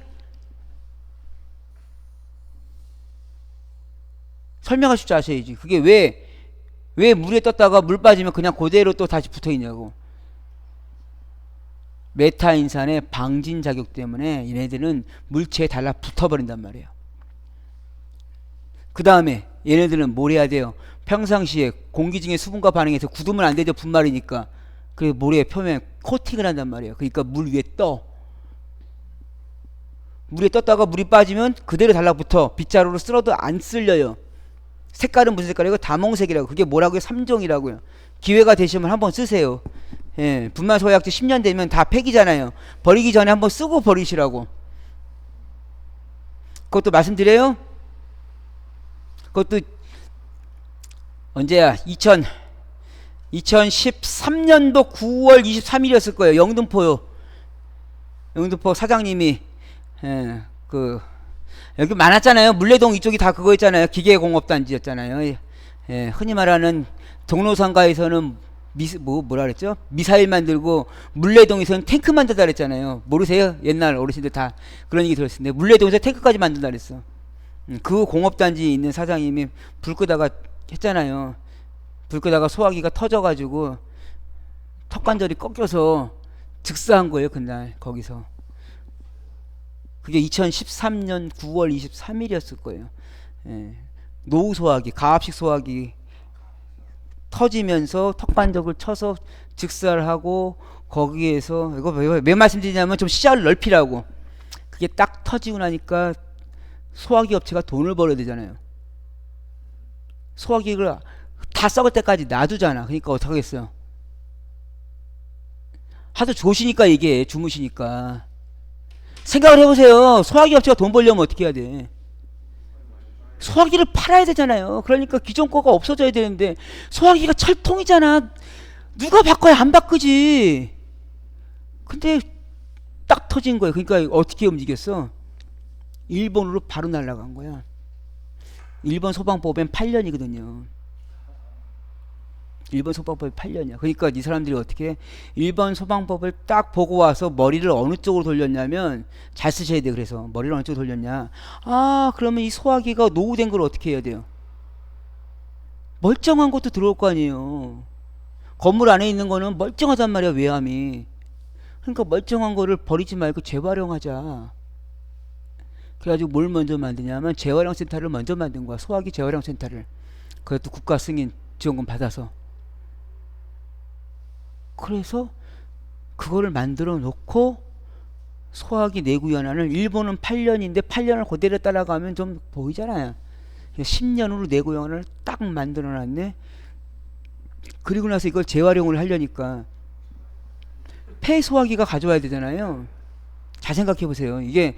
설명하실 줄 아셔야지. 그게 왜 물에 떴다가 물 빠지면 그냥 그대로 또 다시 붙어 있냐고. 메타인산의 방진 작용 때문에 얘네들은 물체에 달라붙어 버린단 말이에요. 그 다음에 얘네들은 뭘 해야 돼요? 평상시에 공기 중에 수분과 반응해서 굳으면 안 되죠. 분말이니까. 그래서 모래 표면에 코팅을 한단 말이에요. 그러니까 물 위에 떠. 물에 떴다가 물이 빠지면 그대로 달라붙어. 빗자루로 쓸어도 안 쓸려요. 색깔은 무슨 색깔이고? 다몽색이라고. 그게 뭐라고요? 3종이라고요. 기회가 되시면 한번 쓰세요. 예, 분말 소화약제 10년 되면 다 폐기잖아요. 버리기 전에 한번 쓰고 버리시라고. 그것도 말씀드려요. 그것도 언제야? 2013년도 9월 23일이었을 거예요. 영등포요. 영등포 사장님이 여기 많았잖아요. 물레동 이쪽이 다 그거였잖아요. 기계공업단지였잖아요. 예, 흔히 말하는 동로상가에서는 뭐라 그랬죠? 미사일 만들고 물레동에서는 탱크 만들다 그랬잖아요. 모르세요? 옛날 어르신들 다 그런 얘기 들었을 텐데 물레동에서 탱크까지 만든다 그랬어. 그 공업단지에 있는 사장님이 불 끄다가 했잖아요. 불 끄다가 소화기가 터져가지고 턱관절이 꺾여서 즉사한 거예요. 그날 거기서. 그게 2013년 9월 23일이었을 거예요. 예. 노후 소화기, 가압식 소화기 터지면서 턱관절을 쳐서 즉사를 하고 거기에서 이거 왜 말씀드리냐면 좀 시야를 넓히라고. 그게 딱 터지고 나니까 소화기 업체가 돈을 벌어야 되잖아요. 소화기를 다 썩을 때까지 놔두잖아. 그러니까 어떡하겠어요. 하도 조시니까 이게 주무시니까. 생각을 해보세요. 소화기 업체가 돈 벌려면 어떻게 해야 돼? 소화기를 팔아야 되잖아요. 그러니까 기존 거가 없어져야 되는데 소화기가 철통이잖아. 누가 바꿔야 안 바꾸지. 근데 딱 터진 거예요. 그러니까 어떻게 움직였어? 일본으로 바로 날아간 거야. 일본 소방법엔 8년이거든요. 일본 소방법이 8년이야. 그러니까 이 사람들이 어떻게 일본 소방법을 딱 보고 와서 머리를 어느 쪽으로 돌렸냐면 잘 쓰셔야 돼. 그래서 머리를 어느 쪽으로 돌렸냐. 그러면 이 소화기가 노후된 걸 어떻게 해야 돼요? 멀쩡한 것도 들어올 거 아니에요. 건물 안에 있는 거는 멀쩡하단 말이야. 외함이. 그러니까 멀쩡한 거를 버리지 말고 재활용하자. 그래가지고 뭘 먼저 만드냐면 재활용센터를 먼저 만든 거야. 소화기 재활용센터를. 그것도 국가 승인 지원금 받아서. 그래서 그거를 만들어 놓고 소화기 내구연한을 일본은 8년인데 8년을 그대로 따라가면 좀 보이잖아요. 10년으로 내구연한을 딱 만들어 놨네. 그리고 나서 이걸 재활용을 하려니까 폐소화기가 가져와야 되잖아요. 잘 생각해 보세요. 이게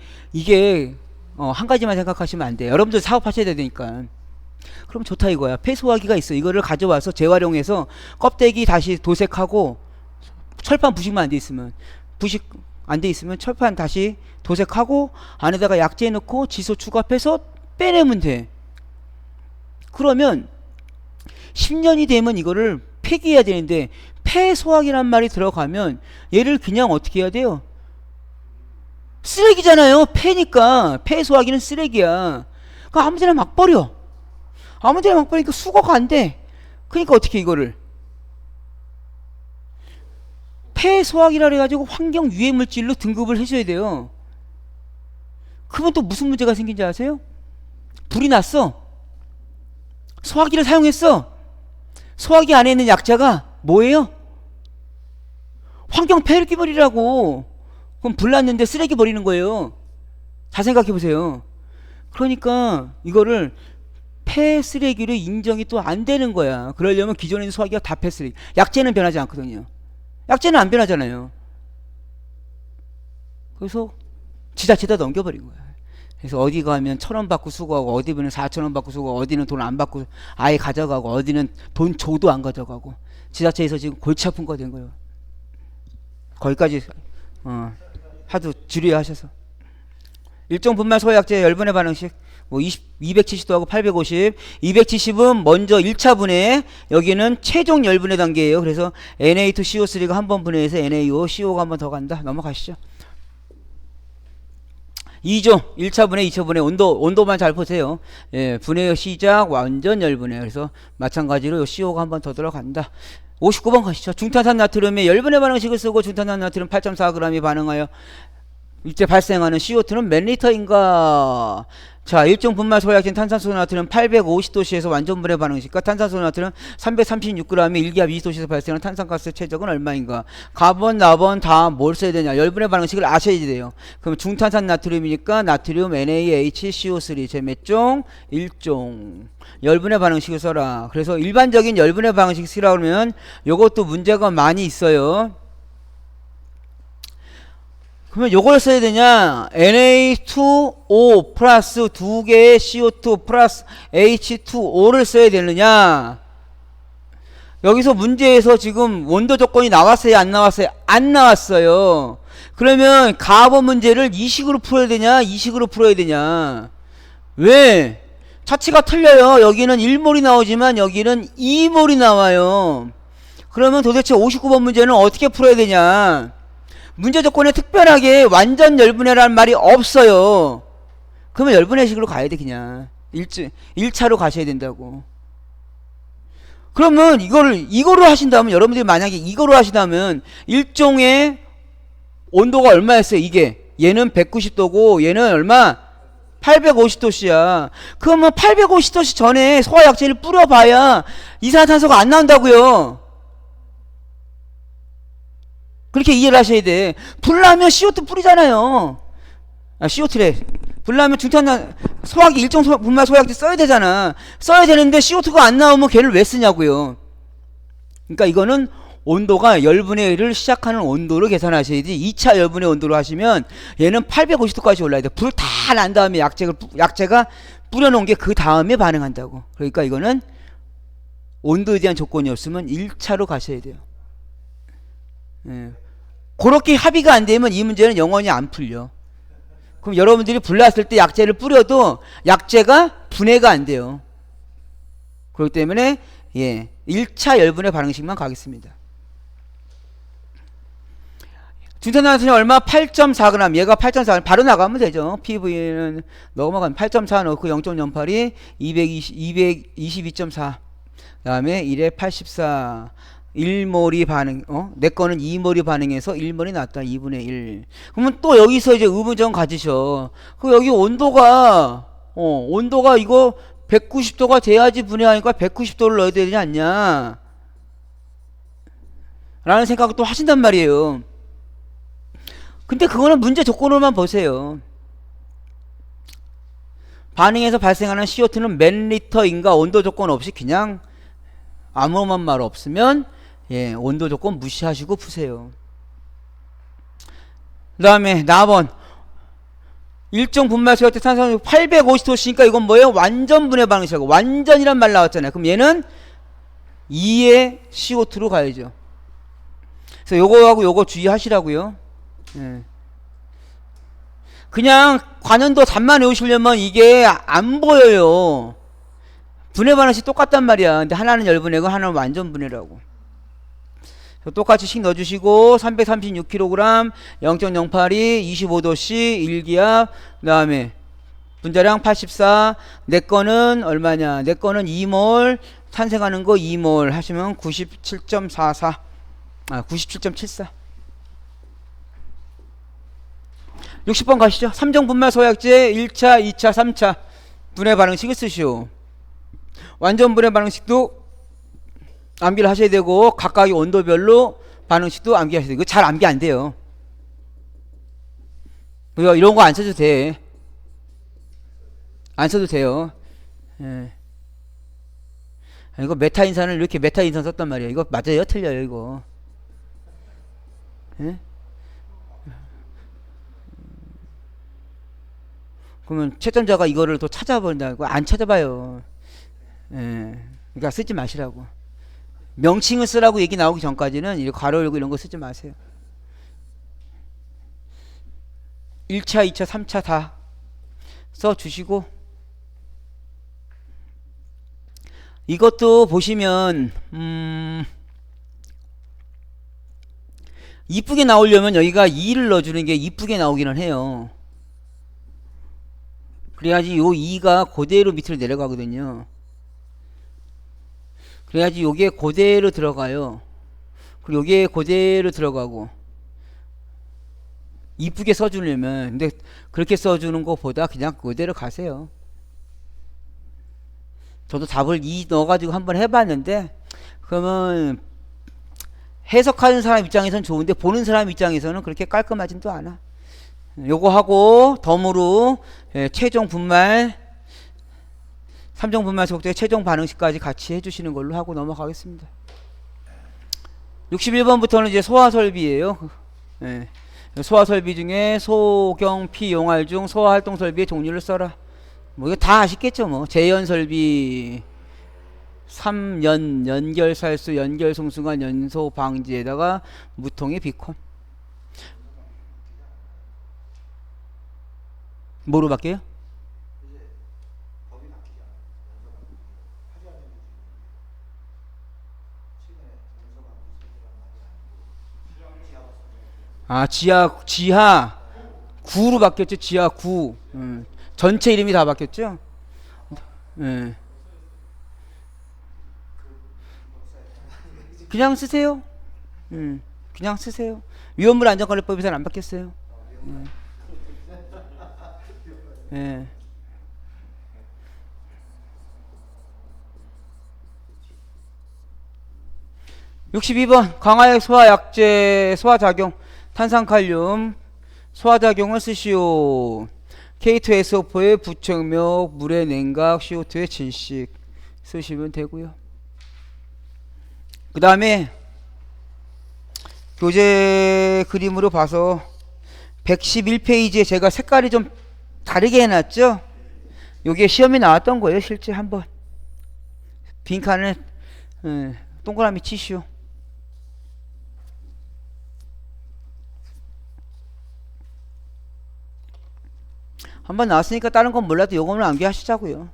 한 가지만 생각하시면 안 돼요. 여러분들 사업하셔야 되니까. 그럼 좋다 이거야. 폐소화기가 있어. 이거를 가져와서 재활용해서 껍데기 다시 도색하고 철판 부식만 안 돼 있으면 부식 안 돼 있으면 철판 다시 도색하고 안에다가 약재 넣고 지소 추가해서 빼내면 돼. 그러면 10년이 되면 이거를 폐기해야 되는데 폐소화기란 말이 들어가면 얘를 그냥 어떻게 해야 돼요? 쓰레기잖아요. 폐니까. 폐소화기는 쓰레기야. 그러니까 아무데나 막 버려. 아무데나 막 버리니까 수거가 안 돼. 그러니까 어떻게 이거를 폐소화기라 그래가지고 환경 유해 물질로 등급을 해줘야 돼요. 그러면 또 무슨 문제가 생긴지 아세요? 불이 났어. 소화기를 사용했어. 소화기 안에 있는 약자가 뭐예요? 환경 폐를 끼버리라고. 그럼 불 났는데 쓰레기 버리는 거예요. 잘 생각해 보세요. 그러니까 이거를 폐쓰레기로 인정이 또 안 되는 거야. 그러려면 기존에 있는 소화기가 다 폐쓰레기. 약재는 변하지 않거든요. 약재는 안 변하잖아요. 그래서 지자체에다 넘겨버린 거야. 그래서 어디 가면 1,000원 받고 수거하고 어디는 4,000원 받고 수거하고 어디는 돈 안 받고 아예 가져가고 어디는 돈 줘도 안 가져가고 지자체에서 지금 골치 아픈 거 된 거예요. 거기까지 하도 지루해하셔서 일정 분말 소화약제 10분의 반응씩 270도 하고 850 270은 먼저 1차 분해 여기는 최종 열분해 단계예요. 그래서 Na2CO3가 한 번 분해해서 NaO, CO가 한 번 더 간다. 넘어가시죠. 2조 1차 분해 2차 분해 온도만 잘 보세요. 예, 분해 시작 완전 열분해. 그래서 마찬가지로 CO가 한 번 더 들어간다. 59번 가시죠. 중탄산 나트륨의 열분의 반응식을 쓰고 중탄산 나트륨 8.4g이 반응하여 일제 발생하는 CO2는 몇 리터인가? 자, 일종 분말 소약진 탄산소 나트륨 850도씨에서 완전분해 반응식과 탄산소 나트륨 336g이 일기압 20도씨에서 발생하는 탄산가스 최적은 얼마인가? 가번, 나번 다 뭘 써야 되냐? 열분해 반응식을 아셔야 돼요. 그럼 중탄산 나트륨이니까 나트륨 NaHCO3 제 몇 종? 1종. 열분해 방식을 써라. 그래서 일반적인 열분해 방식 쓰라고 하면 요것도 문제가 많이 있어요. 그러면 요걸 써야 되냐? Na2O 플러스 2개의 CO2 플러스 H2O를 써야 되느냐? 여기서 문제에서 지금 원도 조건이 나왔어요? 안 나왔어요? 안 나왔어요. 그러면 가번 문제를 이 식으로 풀어야 되냐? 이 식으로 풀어야 되냐? 왜? 차치가 틀려요. 여기는 1몰이 나오지만 여기는 2몰이 나와요. 그러면 도대체 59번 문제는 어떻게 풀어야 되냐? 문제 조건에 특별하게 완전 열분해라는 말이 없어요. 그러면 열분해식으로 가야 돼. 그냥 1차로 가셔야 된다고. 그러면 이거로 하신다면, 여러분들이 만약에 이거로 하신다면 일종의 온도가 얼마였어요? 이게 얘는 190도고 얘는 얼마? 850도씨야. 그러면 850도씨 전에 소화약제를 뿌려봐야 이산화탄소가 안 나온다고요. 그렇게 이해를 하셔야 돼. 불나면 CO2 뿌리잖아요. CO2래. 불나면 소화기 일종 분말 소화약제 써야 되잖아. 써야 되는데 CO2가 안 나오면 걔를 왜 쓰냐고요. 그러니까 이거는 온도가 열분해를 시작하는 온도로 계산하셔야지. 2차 열분해 온도로 하시면 얘는 850도까지 올라야 돼. 불 다 난 다음에 약제가 뿌려놓은 게 그 다음에 반응한다고. 그러니까 이거는 온도에 대한 조건이 없으면 1차로 가셔야 돼요. 예. 그렇게 합의가 안 되면 이 문제는 영원히 안 풀려. 그럼 여러분들이 불났을 때 약제를 뿌려도 약제가 분해가 안 돼요. 그렇기 때문에 1차 열분해 반응식만 가겠습니다. 중탄나트륨 얼마? 8.4g. 얘가 8.4g. 바로 나가면 되죠. PV는 넘어가면 8.4 넣고 0.08이 222.4. 그 다음에 1에 84. 1몰이 반응, 내 거는 2몰이 반응해서 1몰이 났다. 2분의 1. 그러면 또 여기서 이제 의문점 가지셔. 그 여기 온도가 이거 190도가 돼야지 분해하니까 190도를 넣어야 되지 않냐? 라는 생각을 또 하신단 말이에요. 근데 그거는 문제 조건으로만 보세요. 반응에서 발생하는 CO2는 몇 리터인가 온도 조건 없이 그냥 아무런 말 없으면 온도 조건 무시하시고 푸세요. 그 다음에 나번 일종 분말 소약제 탄산수 850도씨니까 이건 뭐예요? 완전 분해 방식이라고. 완전이란 말 나왔잖아요. 그럼 얘는 2의 CO2로 가야죠. 그래서 요거하고 요거 주의하시라고요. 그냥 관연도 답만 외우시려면 이게 안 보여요. 분해 반응식 똑같단 말이야. 근데 하나는 열분해고 하나는 완전 분해라고. 똑같이 식 넣어주시고 336kg 0.08이 25도씨 1기압 그 다음에 분자량 84. 내 거는 얼마냐? 내 거는 2몰 탄생하는 거 2몰 하시면 97.44 97.74. 60번 가시죠. 3종 분말 소약제 1차 2차 3차 분해 반응식을 쓰시오. 완전 분해 반응식도 암기를 하셔야 되고 각각의 온도별로 반응식도 암기하셔야 되고 잘 암기 안 돼요. 이런 거 안 써도 돼. 안 써도 돼요. 이거 메타인산을 이렇게 메타인산 썼단 말이에요. 이거 맞아요? 틀려요? 이거. 그러면 채점자가 이거를 또 찾아본다고 안 찾아봐요. 그러니까 쓰지 마시라고. 명칭을 쓰라고 얘기 나오기 전까지는 이렇게 괄호 열고 이런 거 쓰지 마세요. 1차, 2차, 3차 다 써주시고 이것도 보시면 이쁘게 나오려면 여기가 2를 넣어주는 게 이쁘게 나오기는 해요. 그래야지 요 2가 그대로 밑으로 내려가거든요. 그래야지 요게 그대로 들어가요. 그리고 요게 그대로 들어가고 이쁘게 써주려면, 근데 그렇게 써주는 것보다 그냥 그대로 가세요. 저도 답을 2 넣어가지고 한번 해봤는데, 그러면 해석하는 사람 입장에서는 좋은데 보는 사람 입장에서는 그렇게 깔끔하진도 않아. 요거 하고 덤으로 최종 분말 3종 분말 속도의 최종 반응식까지 같이 해주시는 걸로 하고 넘어가겠습니다. 61번부터는 이제 소화설비예요. 예. 소화설비 중에 소경 피용할 중 소화활동설비의 종류를 써라. 뭐 이거 다 아시겠죠 뭐. 재연설비 3연 연결살수 연결송수관 연소 방지에다가 무통의 비콘. 뭐로 바뀌어요? 아, 지하 9로 바뀌었죠. 지하 9. 전체 이름이 다 바뀌었죠. 예. 그냥 쓰세요. 그냥 쓰세요. 위험물 안전관리법에서는 안 바뀌었어요. 예. 62번 강화액 소화약제 소화작용 탄산칼륨 소화작용을 쓰시오. K2SO4의 부착력 물의 냉각 CO2의 질식 쓰시면 되고요. 그 다음에 교재 그림으로 봐서 111페이지에 제가 색깔이 좀 다르게 해놨죠. 요게 시험에 나왔던 거예요. 실제 한번 빈칸을 동그라미 치시오. 한번 나왔으니까 다른 건 몰라도 요거는 암기하시자고요.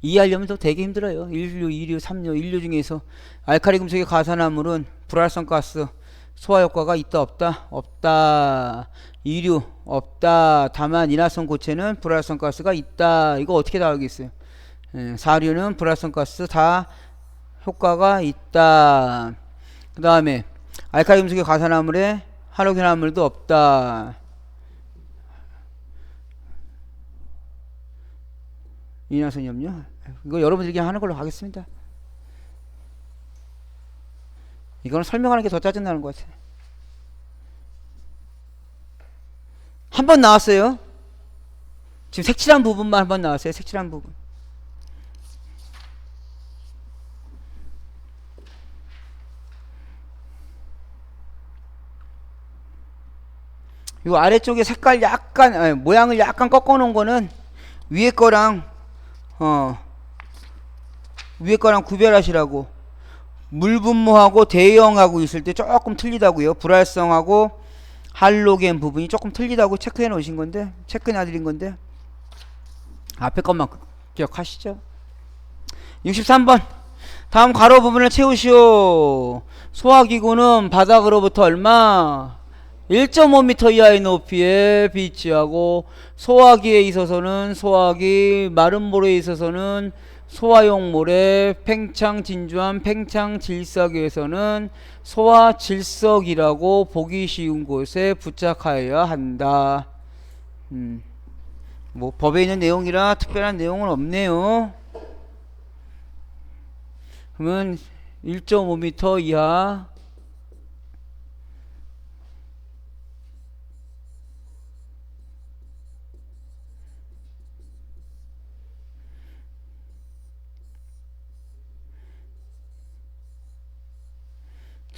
이해하려면 더 되게 힘들어요. 1류, 2류, 3류, 1류 중에서 알카리 금속의 가산화물은 불활성 가스 소화 효과가 있다 없다? 없다. 2류 없다. 다만 인화성 고체는 불활성 가스가 있다. 이거 어떻게 다 알겠어요? 4류는 불활성 가스 다 효과가 있다. 그 다음에 알카리 금속의 가산화물에 할로겐 화물도 없다. 인화성 염료. 이거 여러분들에게 하는 걸로 하겠습니다. 이거는 설명하는 게 더 짜증나는 것 같아요. 한 번 나왔어요. 지금 색칠한 부분만 한 번 나왔어요. 색칠한 부분. 이 아래쪽에 색깔 약간 모양을 약간 꺾어 놓은 거는 위에 거랑 위에 거랑 구별하시라고. 물분모하고 대형하고 있을 때 조금 틀리다고요. 불활성하고 할로겐 부분이 조금 틀리다고 체크해 놓으신 건데, 체크해 놔드린 건데, 앞에 것만 기억하시죠? 63번 다음 가로 부분을 채우시오. 소화기구는 바닥으로부터 얼마? 1.5m 이하의 높이에 비치하고, 소화기에 있어서는 소화기, 마른 모래에 있어서는 소화용 모래, 팽창 진주한 팽창 질석에서는 소화 질석이라고 보기 쉬운 곳에 부착하여야 한다. 뭐 법에 있는 내용이라 특별한 내용은 없네요. 그러면 1.5m 이하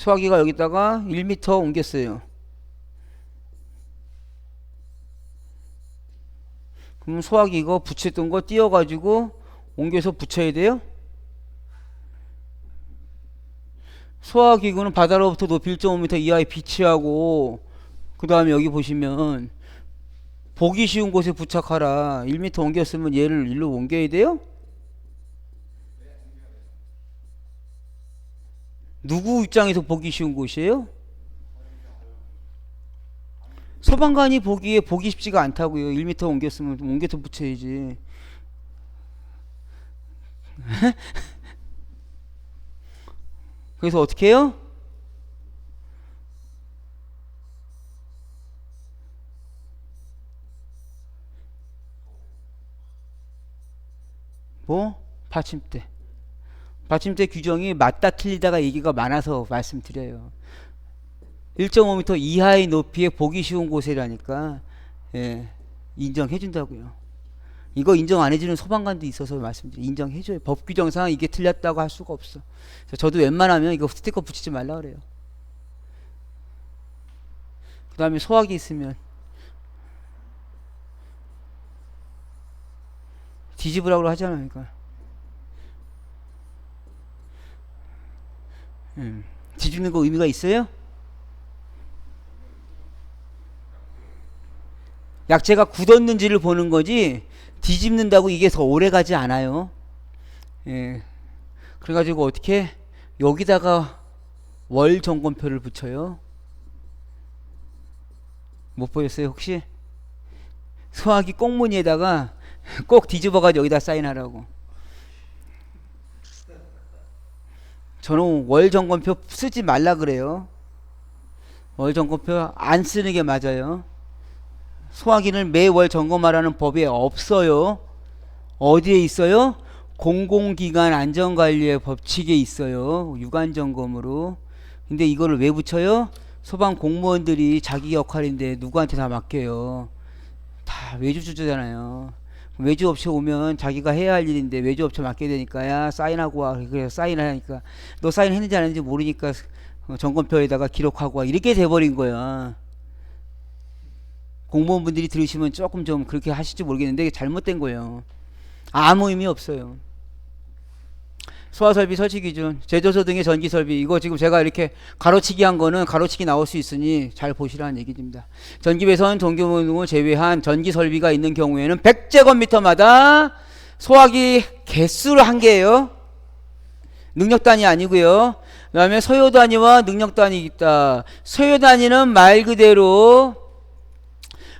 소화기가 여기다가 1m 옮겼어요. 그럼 소화기 이거 붙였던 거 띄워가지고 옮겨서 붙여야 돼요. 소화기구는 바다로부터 높이 1.5m 이하에 비치하고, 그 다음에 여기 보시면 보기 쉬운 곳에 부착하라. 1m 옮겼으면 얘를 일로 옮겨야 돼요? 누구 입장에서 보기 쉬운 곳이에요? 소방관이 보기에 보기 쉽지가 않다고요. 1m 옮겼으면 옮겨서 붙여야지. 그래서 어떻게 해요? 뭐? 받침대. 받침대 규정이 맞다 틀리다가 얘기가 많아서 말씀드려요. 1.5m 이하의 높이에 보기 쉬운 곳이라니까 예, 인정해준다고요. 이거 인정 안 해주는 소방관도 있어서 말씀드려요. 인정해줘요. 법 규정상 이게 틀렸다고 할 수가 없어. 저도 웬만하면 이거 스티커 붙이지 말라 그래요. 그 다음에 소화기 있으면 뒤집으라고 하잖아요. 그러니까. 뒤집는 거 의미가 있어요? 약재가 굳었는지를 보는 거지 뒤집는다고 이게 더 오래 가지 않아요. 예. 그래가지고 어떻게 여기다가 월 점검표를 붙여요. 못 보셨어요 혹시? 소화기 꽁무니에다가 꼭 뒤집어가지고 여기다 사인하라고. 저는 월 점검표 쓰지 말라 그래요. 월 점검표 안 쓰는 게 맞아요. 소화기를 매월 점검하라는 법이 없어요. 어디에 있어요? 공공기관 안전관리의 법칙에 있어요. 유관점검으로. 근데 이거를 왜 붙여요? 소방 공무원들이 자기 역할인데 누구한테 다 맡겨요. 다 외주주잖아요. 외주업체 오면 자기가 해야 할 일인데 외주업체 맡게 되니까 야 사인하고 와. 그래서 사인을 하니까 너 사인했는지 안 했는지 모르니까 점검표에다가 기록하고 와. 이렇게 돼버린 거야. 공무원분들이 들으시면 조금 좀 그렇게 하실지 모르겠는데 이게 잘못된 거예요. 아무 의미 없어요. 소화설비 설치기준, 제조소 등의 전기설비, 이거 지금 제가 이렇게 가로치기 한 거는 가로치기 나올 수 있으니 잘 보시라는 얘기입니다. 전기배선 동규모등을 제외한 전기설비가 있는 경우에는 100제곱미터마다 소화기 개수를 한 개예요. 능력단위 아니고요. 그 다음에 소요단위와 능력단위 있다. 소요단위는 말 그대로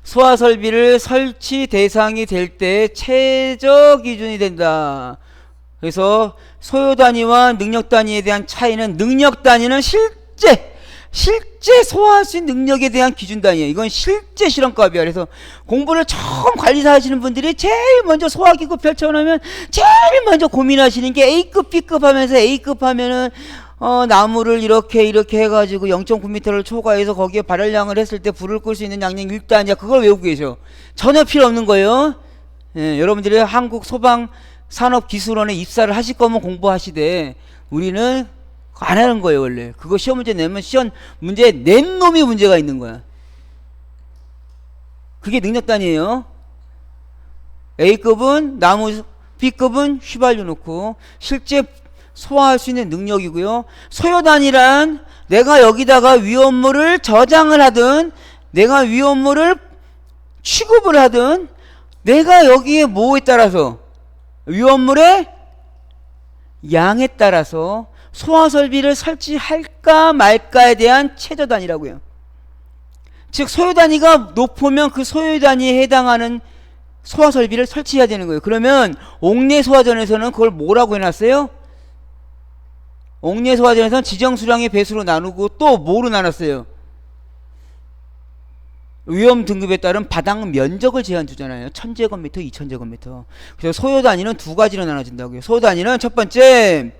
소화설비를 설치 대상이 될 때 최저 기준이 된다. 그래서 소요단위와 능력단위에 대한 차이는 능력단위는 실제 소화할 수 있는 능력에 대한 기준단위예요. 이건 실제 실험값이야. 그래서 공부를 처음 관리사 하시는 분들이 제일 먼저 소화기구 펼쳐놓으면 제일 먼저 고민하시는 게 A급, B급 하면서 A급 하면은 나무를 이렇게 해가지고 0.9m를 초과해서 거기에 발열량을 했을 때 불을 끌 수 있는 양량 1단이야. 그걸 외우고 계셔. 전혀 필요 없는 거예요. 예, 여러분들이 한국 소방산업기술원에 입사를 하실 거면 공부하시되 우리는 안 하는 거예요. 원래 그거 시험 문제 내면 시험 문제 낸 놈이 문제가 있는 거야. 그게 능력단위예요. A급은 나무, B급은 휘발유 놓고 실제 소화할 수 있는 능력이고요. 소요단위란 내가 여기다가 위험물을 저장을 하든 내가 위험물을 취급을 하든 내가 여기에 뭐에 따라서 위험물의 양에 따라서 소화설비를 설치할까 말까에 대한 최저단위라고요. 즉 소요단위가 높으면 그 소요단위에 해당하는 소화설비를 설치해야 되는 거예요. 그러면 옥내소화전에서는 그걸 뭐라고 해놨어요? 옥내소화전에서는 지정수량의 배수로 나누고 또 뭐로 나눴어요? 위험 등급에 따른 바닥 면적을 제한 주잖아요. 1000제곱미터, 2000제곱미터. 그래서 소요단위는 두 가지로 나눠진다고요. 소요단위는 첫 번째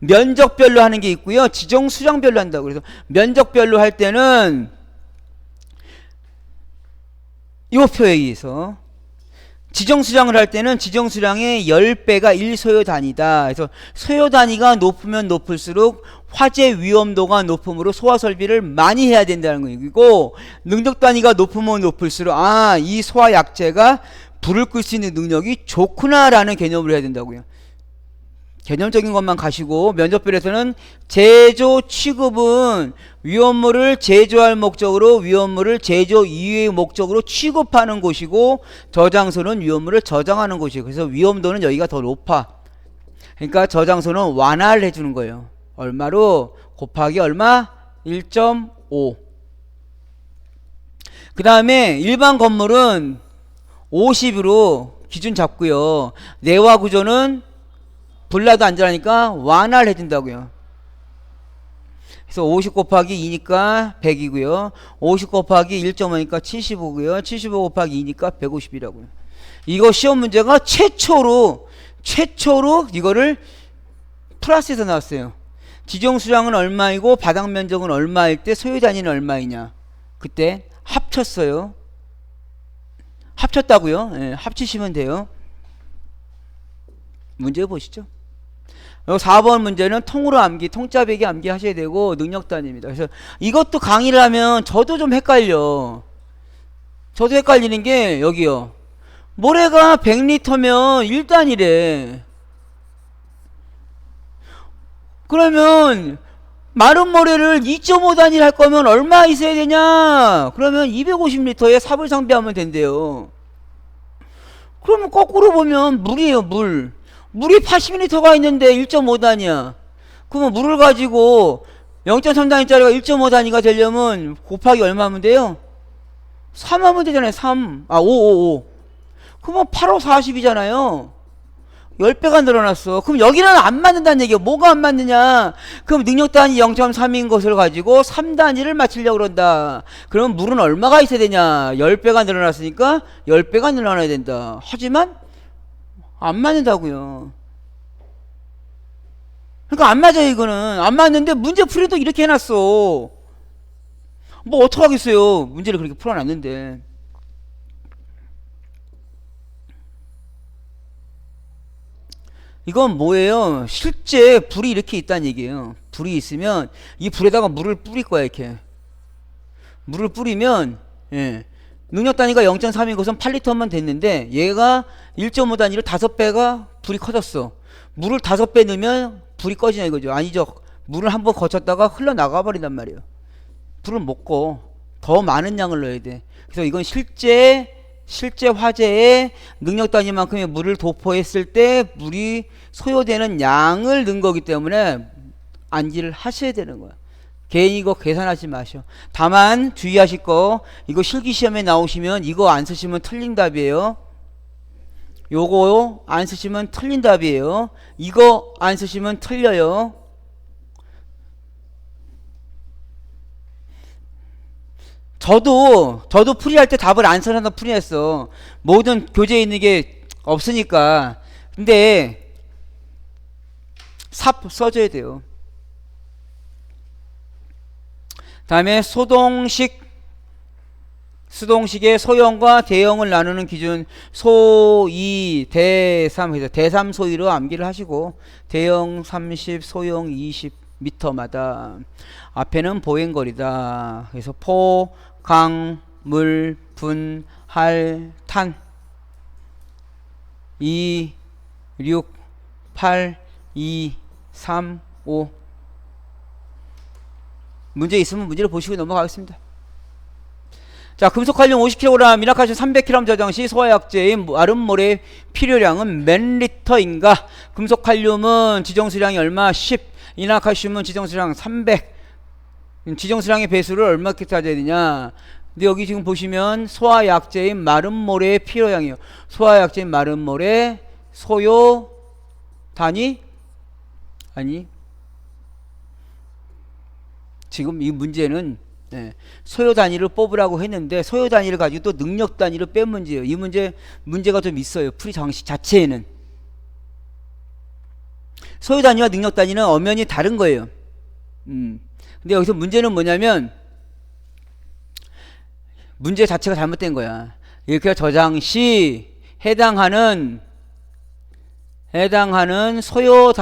면적별로 하는 게 있고요. 지정수량별로 한다고. 그래서 면적별로 할 때는 이 표에 의해서 지정수량을 할 때는 지정수량의 10배가 1소요단위다. 그래서 소요단위가 높으면 높을수록 화재 위험도가 높으므로 소화설비를 많이 해야 된다는 거이고, 능력단위가 높으면 높을수록 이 소화약재가 불을 끌 수 있는 능력이 좋구나 라는 개념을 해야 된다고요. 개념적인 것만 가시고 면적별에서는 제조 취급은 위험물을 제조할 목적으로 위험물을 제조 이외의 목적으로 취급하는 곳이고, 저장소는 위험물을 저장하는 곳이에요. 그래서 위험도는 여기가 더 높아. 그러니까 저장소는 완화를 해주는 거예요. 얼마로? 곱하기 얼마? 1.5. 그 다음에 일반 건물은 50으로 기준 잡고요. 내화 구조는 불나도 안전하니까 완화를 해준다고요. 그래서 50 곱하기 2니까 100이고요. 50 곱하기 1.5니까 75고요. 75 곱하기 2니까 150이라고요. 이거 시험 문제가 최초로 이거를 플러스에서 나왔어요. 지정 수량은 얼마이고 바닥 면적은 얼마일 때 소요 단위는 얼마이냐. 그때 합쳤어요. 합쳤다고요. 예, 합치시면 돼요. 문제 보시죠. 4번 문제는 통으로 암기, 통짜배기 암기 하셔야 되고 능력 단위입니다. 그래서 이것도 강의를 하면 저도 좀 헷갈려. 저도 헷갈리는 게 여기요. 모래가 100리터면 1단위래. 그러면 마른 모래를 2.5단위를 할 거면 얼마 있어야 되냐? 그러면 250리터에 삽을 상비하면 된대요. 그러면 거꾸로 보면 물이에요, 물. 물이 80리터가 있는데 1.5단위야. 그러면 물을 가지고 0.3단위짜리가 1.5단위가 되려면 곱하기 얼마 하면 돼요? 3 하면 되잖아요. 3. 5. 그러면 8, 5, 40이잖아요. 10배가 늘어났어. 그럼 여기는 안 맞는다는 얘기예요. 뭐가 안 맞느냐? 그럼 능력 단위 0.3인 것을 가지고 3단위를 맞추려고 그런다. 그럼 물은 얼마가 있어야 되냐? 10배가 늘어났으니까 10배가 늘어나야 된다. 하지만 안 맞는다고요. 그러니까 안 맞아요. 이거는 안 맞는데 문제 풀이도 이렇게 해놨어. 뭐 어떡하겠어요. 문제를 그렇게 풀어놨는데. 이건 뭐예요? 실제 불이 이렇게 있다는 얘기예요. 불이 있으면 이 불에다가 물을 뿌릴 거야. 이렇게 물을 뿌리면, 예, 능력 단위가 0.3인 것은 8리터만 됐는데 얘가 1.5단위로 5배가 불이 커졌어. 물을 5배 넣으면 불이 꺼지냐 이거죠. 아니죠. 물을 한번 거쳤다가 흘러나가 버린단 말이에요. 불을 못 꺼. 더 많은 양을 넣어야 돼. 그래서 이건 실제 화재에 능력 단위만큼의 물을 도포했을 때 물이 소요되는 양을 넣은 거기 때문에 암기를 하셔야 되는 거야. 괜히 이거 계산하지 마셔. 다만 주의하실 거, 이거 실기시험에 나오시면 이거 안 쓰시면 틀린 답이에요. 요거 안 쓰시면 틀린 답이에요. 이거 안 쓰시면 틀려요. 저도 풀이할 때 답을 안 써서 풀이했어. 모든 교재에 있는 게 없으니까. 근데 삽 써줘야 돼요. 다음에 수동식의 소형과 대형을 나누는 기준, 소2, 대3, 해서 대3 소위로 암기를 하시고, 대형 30, 소형 20m마다 앞에는 보행거리다. 그래서 포, 강, 물, 분, 할, 탄 2, 6, 8, 2, 3, 5. 문제 있으면 문제를 보시고 넘어가겠습니다. 자, 금속칼륨 50kg, 미나칼슘 300kg 저장 시 소화약제인 마른 모래 필요량은 몇 리터인가? 금속칼륨은 지정수량이 얼마? 10. 이나칼슘은 지정수량 300. 지정수량의 배수를 얼마큼 따져야 되냐? 근데 여기 지금 보시면 소화약제인 마른 모래의 필요량이에요. 소화약제인 마른 모래 소요 단위? 아니, 지금 이 문제는, 예, 소요 단위를 뽑으라고 했는데 소요 단위를 가지고 또 능력 단위를 뺀 문제예요. 이 문제가 좀 있어요. 풀이 장식 자체에는 소요 단위와 능력 단위는 엄연히 다른 거예요. 근데 여기서 문제는 뭐냐면 문제 자체가 잘못된 거야. 이렇게 저장 시 해당하는 소요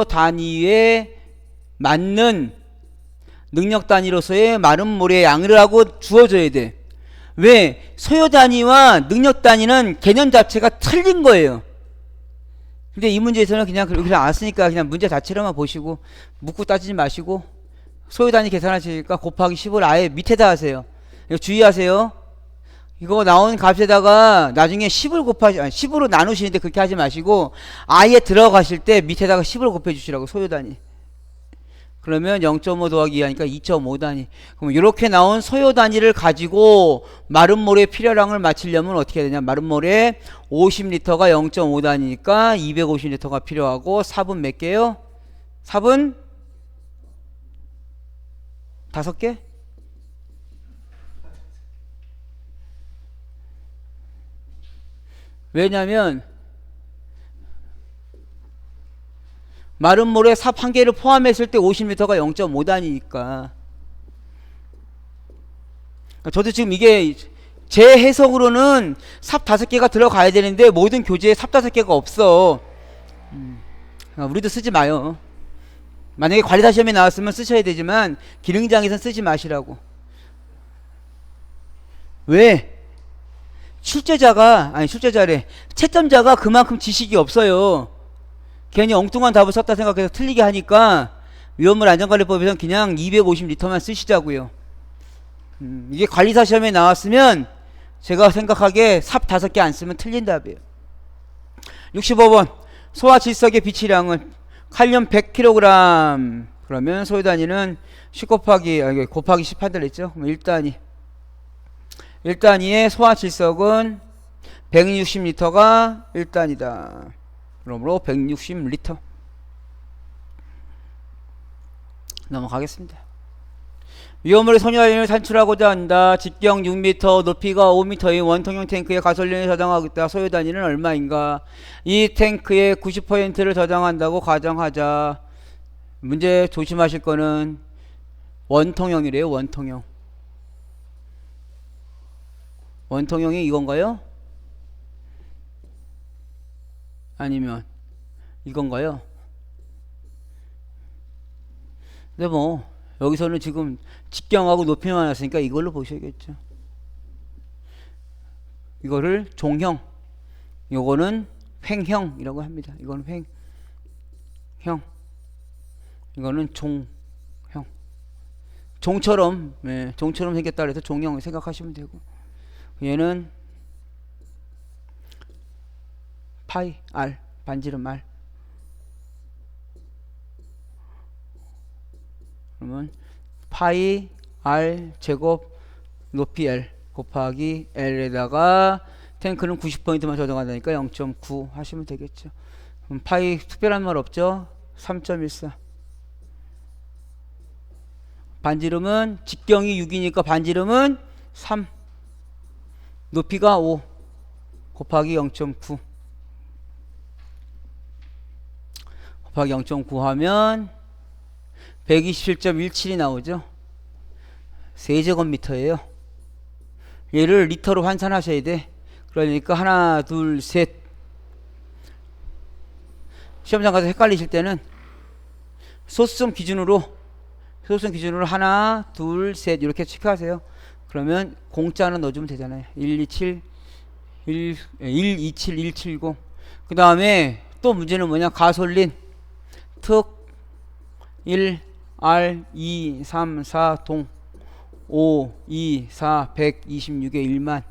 단위에 맞는 능력 단위로서의 마른 모래의 양이라고 주어져야 돼. 왜? 소요 단위와 능력 단위는 개념 자체가 틀린 거예요. 근데 이 문제에서는 그냥 그렇게 나왔으니까 그냥 문제 자체로만 보시고 묻고 따지지 마시고 소요 단위 계산하시니까 곱하기 10을 아예 밑에다 하세요. 이거 주의하세요. 이거 나온 값에다가 나중에 10으로 나누시는데 그렇게 하지 마시고 아예 들어가실 때 밑에다가 10을 곱해 주시라고. 소요 단위. 그러면 0.5 더하기 2 하니까 2.5 단위. 그럼 이렇게 나온 소요 단위를 가지고 마른 모래 필요량을 맞추려면 어떻게 해야 되냐? 마른 모래 50리터가 0.5 단위니까 250리터가 필요하고 삽은 몇 개요? 삽은 5개? 왜냐면 마른 모래 삽 한 개를 포함했을 때 50m가 0.5단이니까. 저도 지금 이게 제 해석으로는 삽 5개가 들어가야 되는데 모든 교재에 삽 5개가 없어. 우리도 쓰지 마요. 만약에 관리사 시험에 나왔으면 쓰셔야 되지만 기능장에선 쓰지 마시라고. 왜? 출제자래. 채점자가 그만큼 지식이 없어요. 괜히 엉뚱한 답을 썼다 생각해서 틀리게 하니까 위험물 안전관리법에서는 그냥 250리터만 쓰시자고요. 이게 관리사 시험에 나왔으면 제가 생각하기에 삽 5개 안 쓰면 틀린 답이에요. 65번 소화질석의 비치량은 칼륨 100kg 그러면 소요 단위는 10 곱하기 10한들 했죠. 그럼 1단위의 소화질석은 160리터가 1단위다. 그러므로 160리터. 넘어가겠습니다. 위험물의 소요단위를 산출하고자 한다. 직경 6m, 높이가 5m의 원통형 탱크에 가솔린을 저장하겠다. 소요 단위는 얼마인가? 이 탱크의 90%를 저장한다고 가정하자. 문제 조심하실 거는 원통형이래요. 원통형. 원통형이 이건가요? 아니면 이건가요? 근데 뭐 여기서는 지금 직경하고 높이만 왔으니까 이걸로 보셔야겠죠. 이거를 종형, 요거는 횡형이라고 합니다. 이거는 횡형, 이거는 종형. 종처럼, 종처럼 생겼다 그래서 종형 생각하시면 되고, 얘는 파이 R, 반지름 R. 그러면 파이 R 제곱 높이 L 곱하기 L에다가 탱크는 90%만 저장한다니까 0.9 하시면 되겠죠. 그럼 파이 특별한 말 없죠? 3.14. 반지름은 직경이 6이니까 반지름은 3. 높이가 5 곱하기 0.9 곱하기 0.9 하면 127.17이 나오죠. 세제곱미터예요. 얘를 리터로 환산하셔야 돼. 그러니까 하나, 둘, 셋. 시험장 가서 헷갈리실 때는 소수점 기준으로 하나, 둘, 셋 이렇게 체크하세요. 그러면 공짜는 넣어주면 되잖아요. 127, 170. 그 다음에 또 문제는 뭐냐? 가솔린 특 1 R 2 3 4 동 5 2 4 126에 1만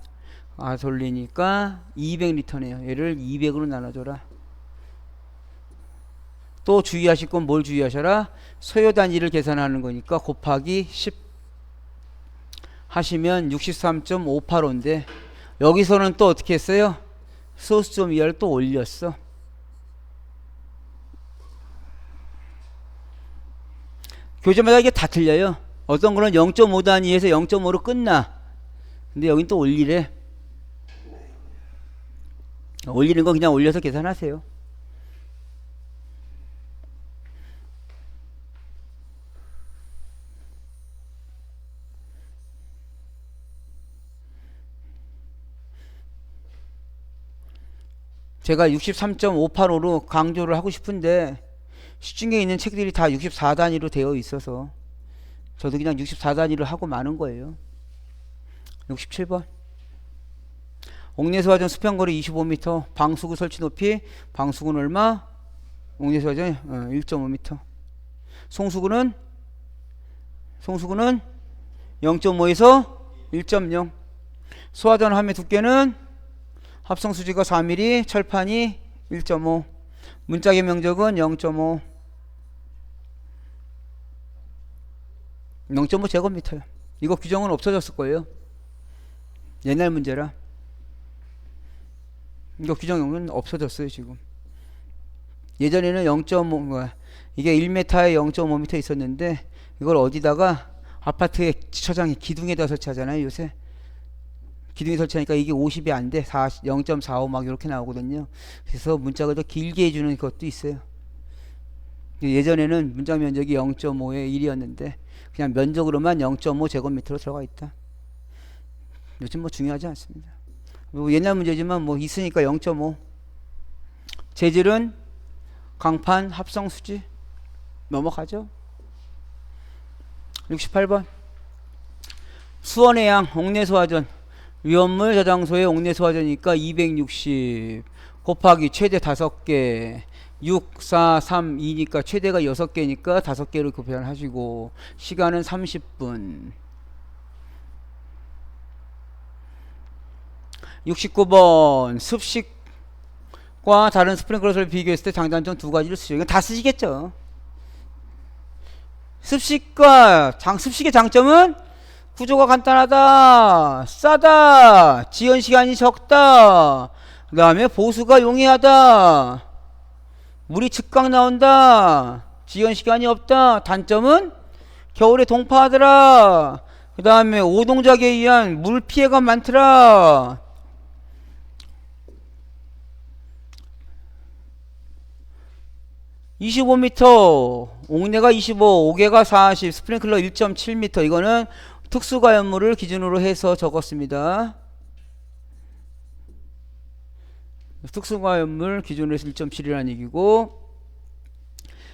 가솔린이니까 200리터네요. 얘를 200으로 나눠줘라. 또 주의하실 건 뭘 주의하셔라? 소요 단위를 계산하는 거니까 곱하기 10 하시면 63.585인데 여기서는 또 어떻게 했어요? 소수점 이하를 또 올렸어. 교재마다 이게 다 틀려요. 어떤 거는 0.5 단위에서 0.5로 끝나. 근데 여긴 또 올리래. 올리는 거 그냥 올려서 계산하세요. 제가 63.585로 강조를 하고 싶은데 시중에 있는 책들이 다 64단위로 되어 있어서 저도 그냥 64단위로 하고 마는 거예요. 67번 옥내소화전 수평거리 25m 방수구 설치 높이 방수구는 얼마? 옥내소화전 1.5m 송수구는 0.5에서 1.0 소화전 함의 두께는 합성수지가 4mm 철판이 1.5 문짝의 면적은 0.5 제곱미터요. 이거 규정은 없어졌을 거예요. 옛날 문제라. 이거 규정은 없어졌어요 지금. 예전에는 0.5 이게 1m에 0.5m 있었는데 이걸 어디다가 아파트의 주차장에 기둥에다 설치하잖아요, 요새. 기둥에 설치하니까 이게 50이 안 돼. 0.45 막 이렇게 나오거든요. 그래서 문짝을 더 길게 해주는 것도 있어요. 예전에는 문짝 면적이 0.5에 1이었는데 그냥 면적으로만 0.5 제곱미터로 들어가 있다. 요즘 뭐 중요하지 않습니다. 뭐 옛날 문제지만 뭐 있으니까 0.5. 재질은 강판 합성 수지. 넘어가죠. 68번. 수원의 양 옥내소화전. 위험물 저장소의 옥내소화전이니까 260 곱하기 최대 5개 6, 4, 3, 2니까 최대가 6개니까 5개로 계산하시고 시간은 30분. 69번 습식과 다른 스프링클러를 비교했을 때 장단점 두 가지를 쓰죠. 이건 다 쓰시겠죠. 습식의 장점은 구조가 간단하다, 싸다, 지연 시간이 적다, 그 다음에 보수가 용이하다, 물이 즉각 나온다, 지연 시간이 없다. 단점은 겨울에 동파하더라. 그 다음에 오동작에 의한 물 피해가 많더라. (25m) 옥내가 25, 옥외가 40, 스프링클러 1.7m. 이거는 특수가연물을 기준으로 해서 적었습니다. 특수가연물 기준으로 해서 1.7이라는 얘기고,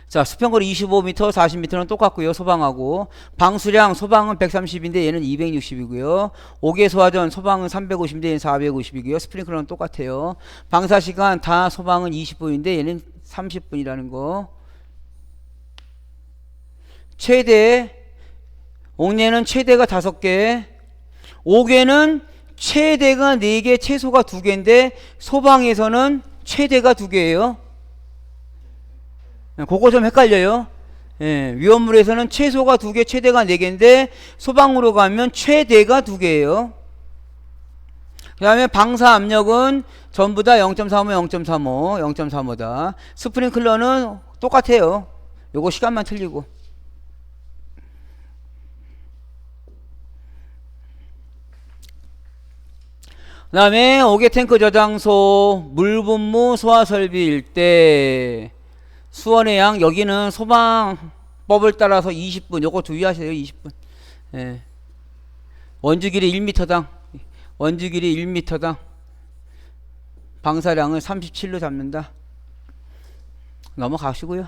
자, 수평거리 25m, 40m는 똑같고요. 소방하고 방수량 소방은 130인데 얘는 260이고요. 옥외 소화전 소방은 350인데 얘는 450이고요. 스프링클러는 똑같아요. 방사시간 다 소방은 20분인데 얘는 30분이라는 거. 최대 옥내는 최대가 5개, 옥외는 최대가 4개, 최소가 2개인데 소방에서는 최대가 2개예요. 그거 좀 헷갈려요. 예, 위험물에서는 최소가 2개, 최대가 4개인데 소방으로 가면 최대가 2개예요. 그 다음에 방사 압력은 전부 다 0.35, 0.35, 0.35다. 스프링클러는 똑같아요. 요거 시간만 틀리고. 그 다음에 옥외 탱크 저장소 물분무 소화 설비일 때 수원의 양, 여기는 소방법을 따라서 20분, 요거 주의하세요. 20분. 예. 원주 길이 1m당 원주 길이 1m당 방사량을 37로 잡는다. 넘어가시고요.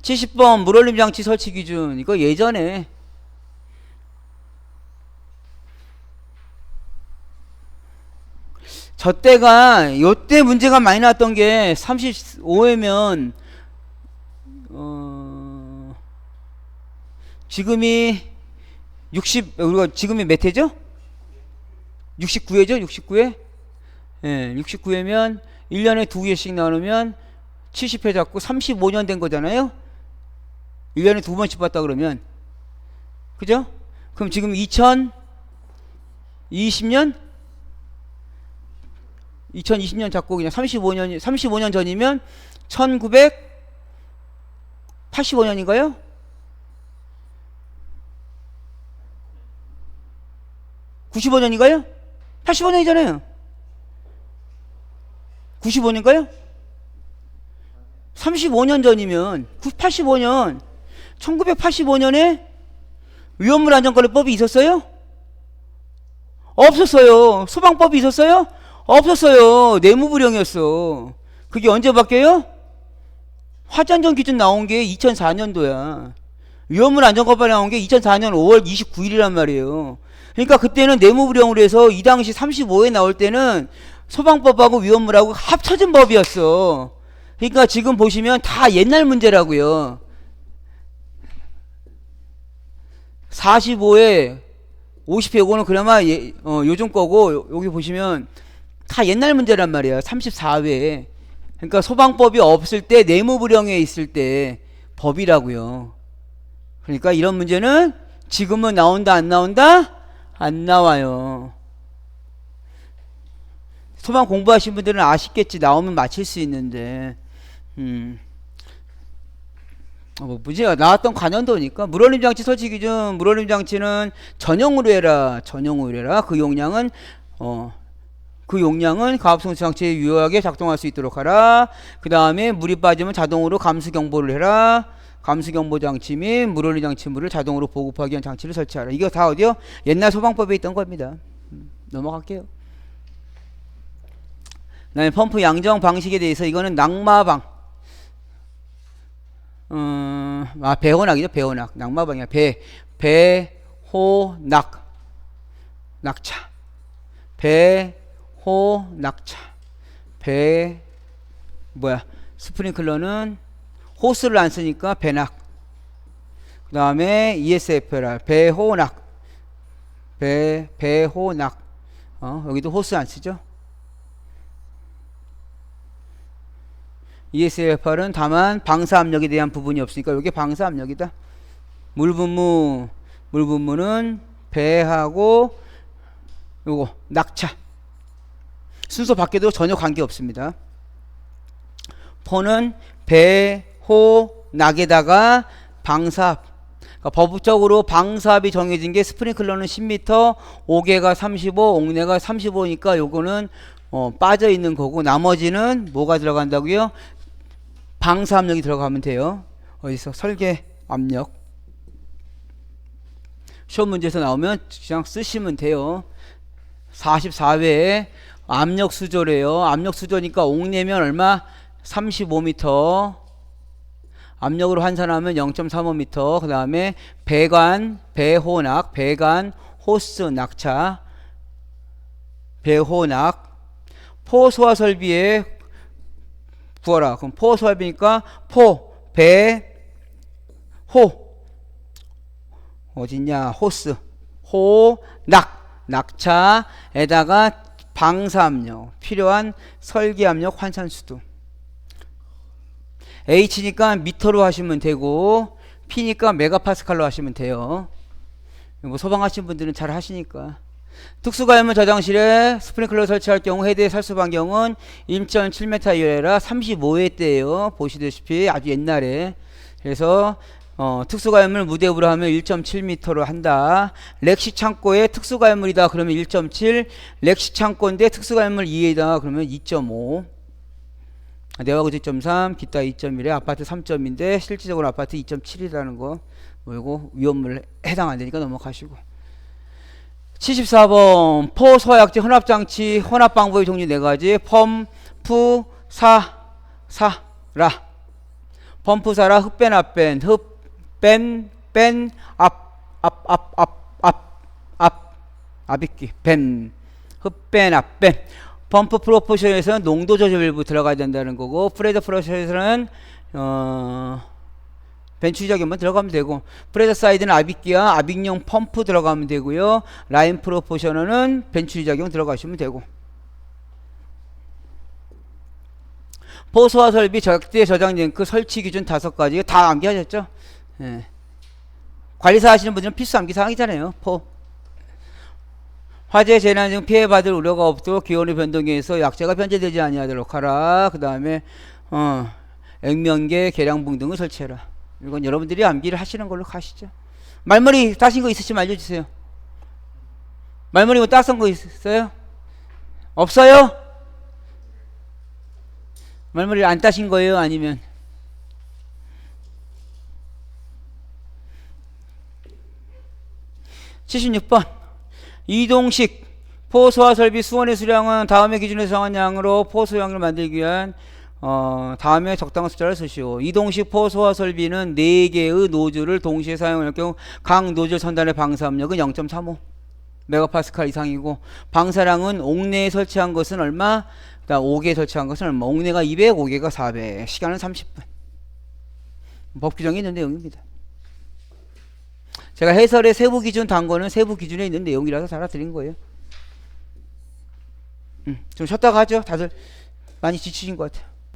70번 물올림 장치 설치 기준. 이거 예전에 저때가 요때 문제가 많이 나왔던 게 35회면 지금이 60, 우리가 지금이 몇 회죠? 69회죠? 69회? 예, 69회면 1년에 2회씩 나누면 70회 잡고 35년 된 거잖아요? 1년에 2번씩 봤다 그러면. 그죠? 그럼 지금 2020년? 2020년 잡고 그냥 35년 전이면 1985년인가요? 95년인가요? 85년이잖아요. 95년인가요? 35년 전이면 85년 1985년에 위험물 안전관리법이 있었어요? 없었어요. 소방법이 있었어요? 없었어요. 내무부령이었어. 그게 언제 바뀌어요? 화재안전 기준 나온 게 2004년도야. 위험물 안전관리 나온 게 2004년 5월 29일이란 말이에요. 그러니까 그때는 내무부령으로 해서 이 당시 35에 나올 때는 소방법하고 위험물하고 합쳐진 법이었어. 그러니까 지금 보시면 다 옛날 문제라고요. 45에 50회 요거는 그나마 요즘 거고, 여기 보시면 다 옛날 문제란 말이야. 34회. 그러니까 소방법이 없을 때 내무부령에 있을 때 법이라고요. 그러니까 이런 문제는 지금은 나온다 안 나온다? 안 나와요. 소방 공부하신 분들은 아시겠지. 나오면 맞힐 수 있는데. 뭐 문제가 나왔던 관연도니까 물올림 장치 설치 기준 물올림 장치는 전용으로 해라. 전용으로 해라. 그 용량은 가압성 장치에 유효하게 작동할 수 있도록 하라. 그 다음에 물이 빠지면 자동으로 감수 경보를 해라. 감수 경보 장치 및 물올림 장치 물을 자동으로 보급하기 위한 장치를 설치하라. 이거 다 어디요? 옛날 소방법에 있던 겁니다. 넘어갈게요. 그다음에 펌프 양정 방식에 대해서 이거는 낙마방. 배호낙이죠. 배호낙. 낙마방이야. 배호낙. 낙차. 배호낙차. 스프링클러는 호스를 안 쓰니까 배낙. 그 다음에 ESFR 배호낙. 배호낙. 여기도 호스 안 쓰죠. ESFR은 다만 방사압력에 대한 부분이 없으니까 이게 방사압력이다. 물분무는 배하고 요거 낙차. 순서 바뀌어도 전혀 관계 없습니다. 포는 배호낙에다가 방사압. 그러니까 법적으로 방사압이 정해진 게 스프링클러는 10m, 옥외가 35, 옥내가 35니까 요거는 빠져 있는 거고 나머지는 뭐가 들어간다고요? 방사압력이 들어가면 돼요. 어디서? 설계 압력. 시험 문제에서 나오면 그냥 쓰시면 돼요. 44회에 압력 수조래요. 압력 수조니까 옥내면 얼마? 35m. 압력으로 환산하면 0.35m. 그 다음에 배호낙, 호스 낙차, 배호낙, 포소화 설비에 구하라. 그럼 포소화설비니까 어딨냐? 호스, 낙차에다가 방사압력, 필요한 설계압력, 환산수도. H니까 미터로 하시면 되고 P니까 메가파스칼로 하시면 돼요. 뭐 소방하신 분들은 잘 하시니까. 특수가열물 저장실에 스프링클러 설치할 경우 헤드의 살수 반경은 1.7m 이하라 35회대예요. 보시다시피 아주 옛날에. 그래서 특수가열물 무대부로 하면 1.7m로 한다. 렉시 창고에 특수가열물이다 그러면 1.7, 렉시 창고인데 특수가열물 2회다 그러면 2.5. 내화구조 2.3, 기타 2.1에 아파트 3점인데 실질적으로 아파트 2.7이라는 거. 이거 위험물 해당 안 되니까 넘어가시고. 74번 포소화약제 혼합장치 혼합방법의 종류 4가지. 펌프 사라. 펌프 사라 흡뺀 앞뺀 흡뺀 앞입기 뺀 흡뺀 앞뺀. 펌프 프로포션에서는 농도 조절 일부 들어가야 된다는 거고 프레저 프로포션에서는 벤추적인만 들어가면 되고 프레저 사이드는 압입기와 압입용 펌프 들어가면 되고요. 라인 프로포셔너는 벤추작용 들어가시면 되고. 포소화 설비 절대 저장 링크 설치 기준 5가지 다 암기하셨죠? 예. 관리사 하시는 분들은 필수 암기 사항이잖아요. 화재 재난 중 피해받을 우려가 없도록 기온의 변동에 의해서 약재가 변제되지 아니하도록 하라. 그 다음에 액면계 계량봉 등을 설치해라. 이건 여러분들이 암기를 하시는 걸로 가시죠. 말머리 따신 거 있으시면 알려주세요. 말머리 뭐 따신 거 있어요? 없어요? 말머리를 안 따신 거예요? 아니면 76번 이동식 포소화 설비 수원의 수량은 다음의 기준에서 정한 양으로 포소량을 만들기 위한 다음에 적당한 숫자를 쓰시오. 이동식 포소화 설비는 4개의 노즐을 동시에 사용할 경우 각 노즐 선단의 방사압력은 0.35 메가파스칼 이상이고 방사량은 옥내에 설치한 것은 얼마? 그다음 5개에 설치한 것은 얼마? 옥내가 200, 5개가 400. 시간은 30분. 법 규정에 있는 내용입니다. 제가 해설의 세부 기준 단거는 세부 기준에 있는 내용이라서 달아드린 거예요. 좀 쉬었다가 하죠. 다들 많이 지치신 것 같아요.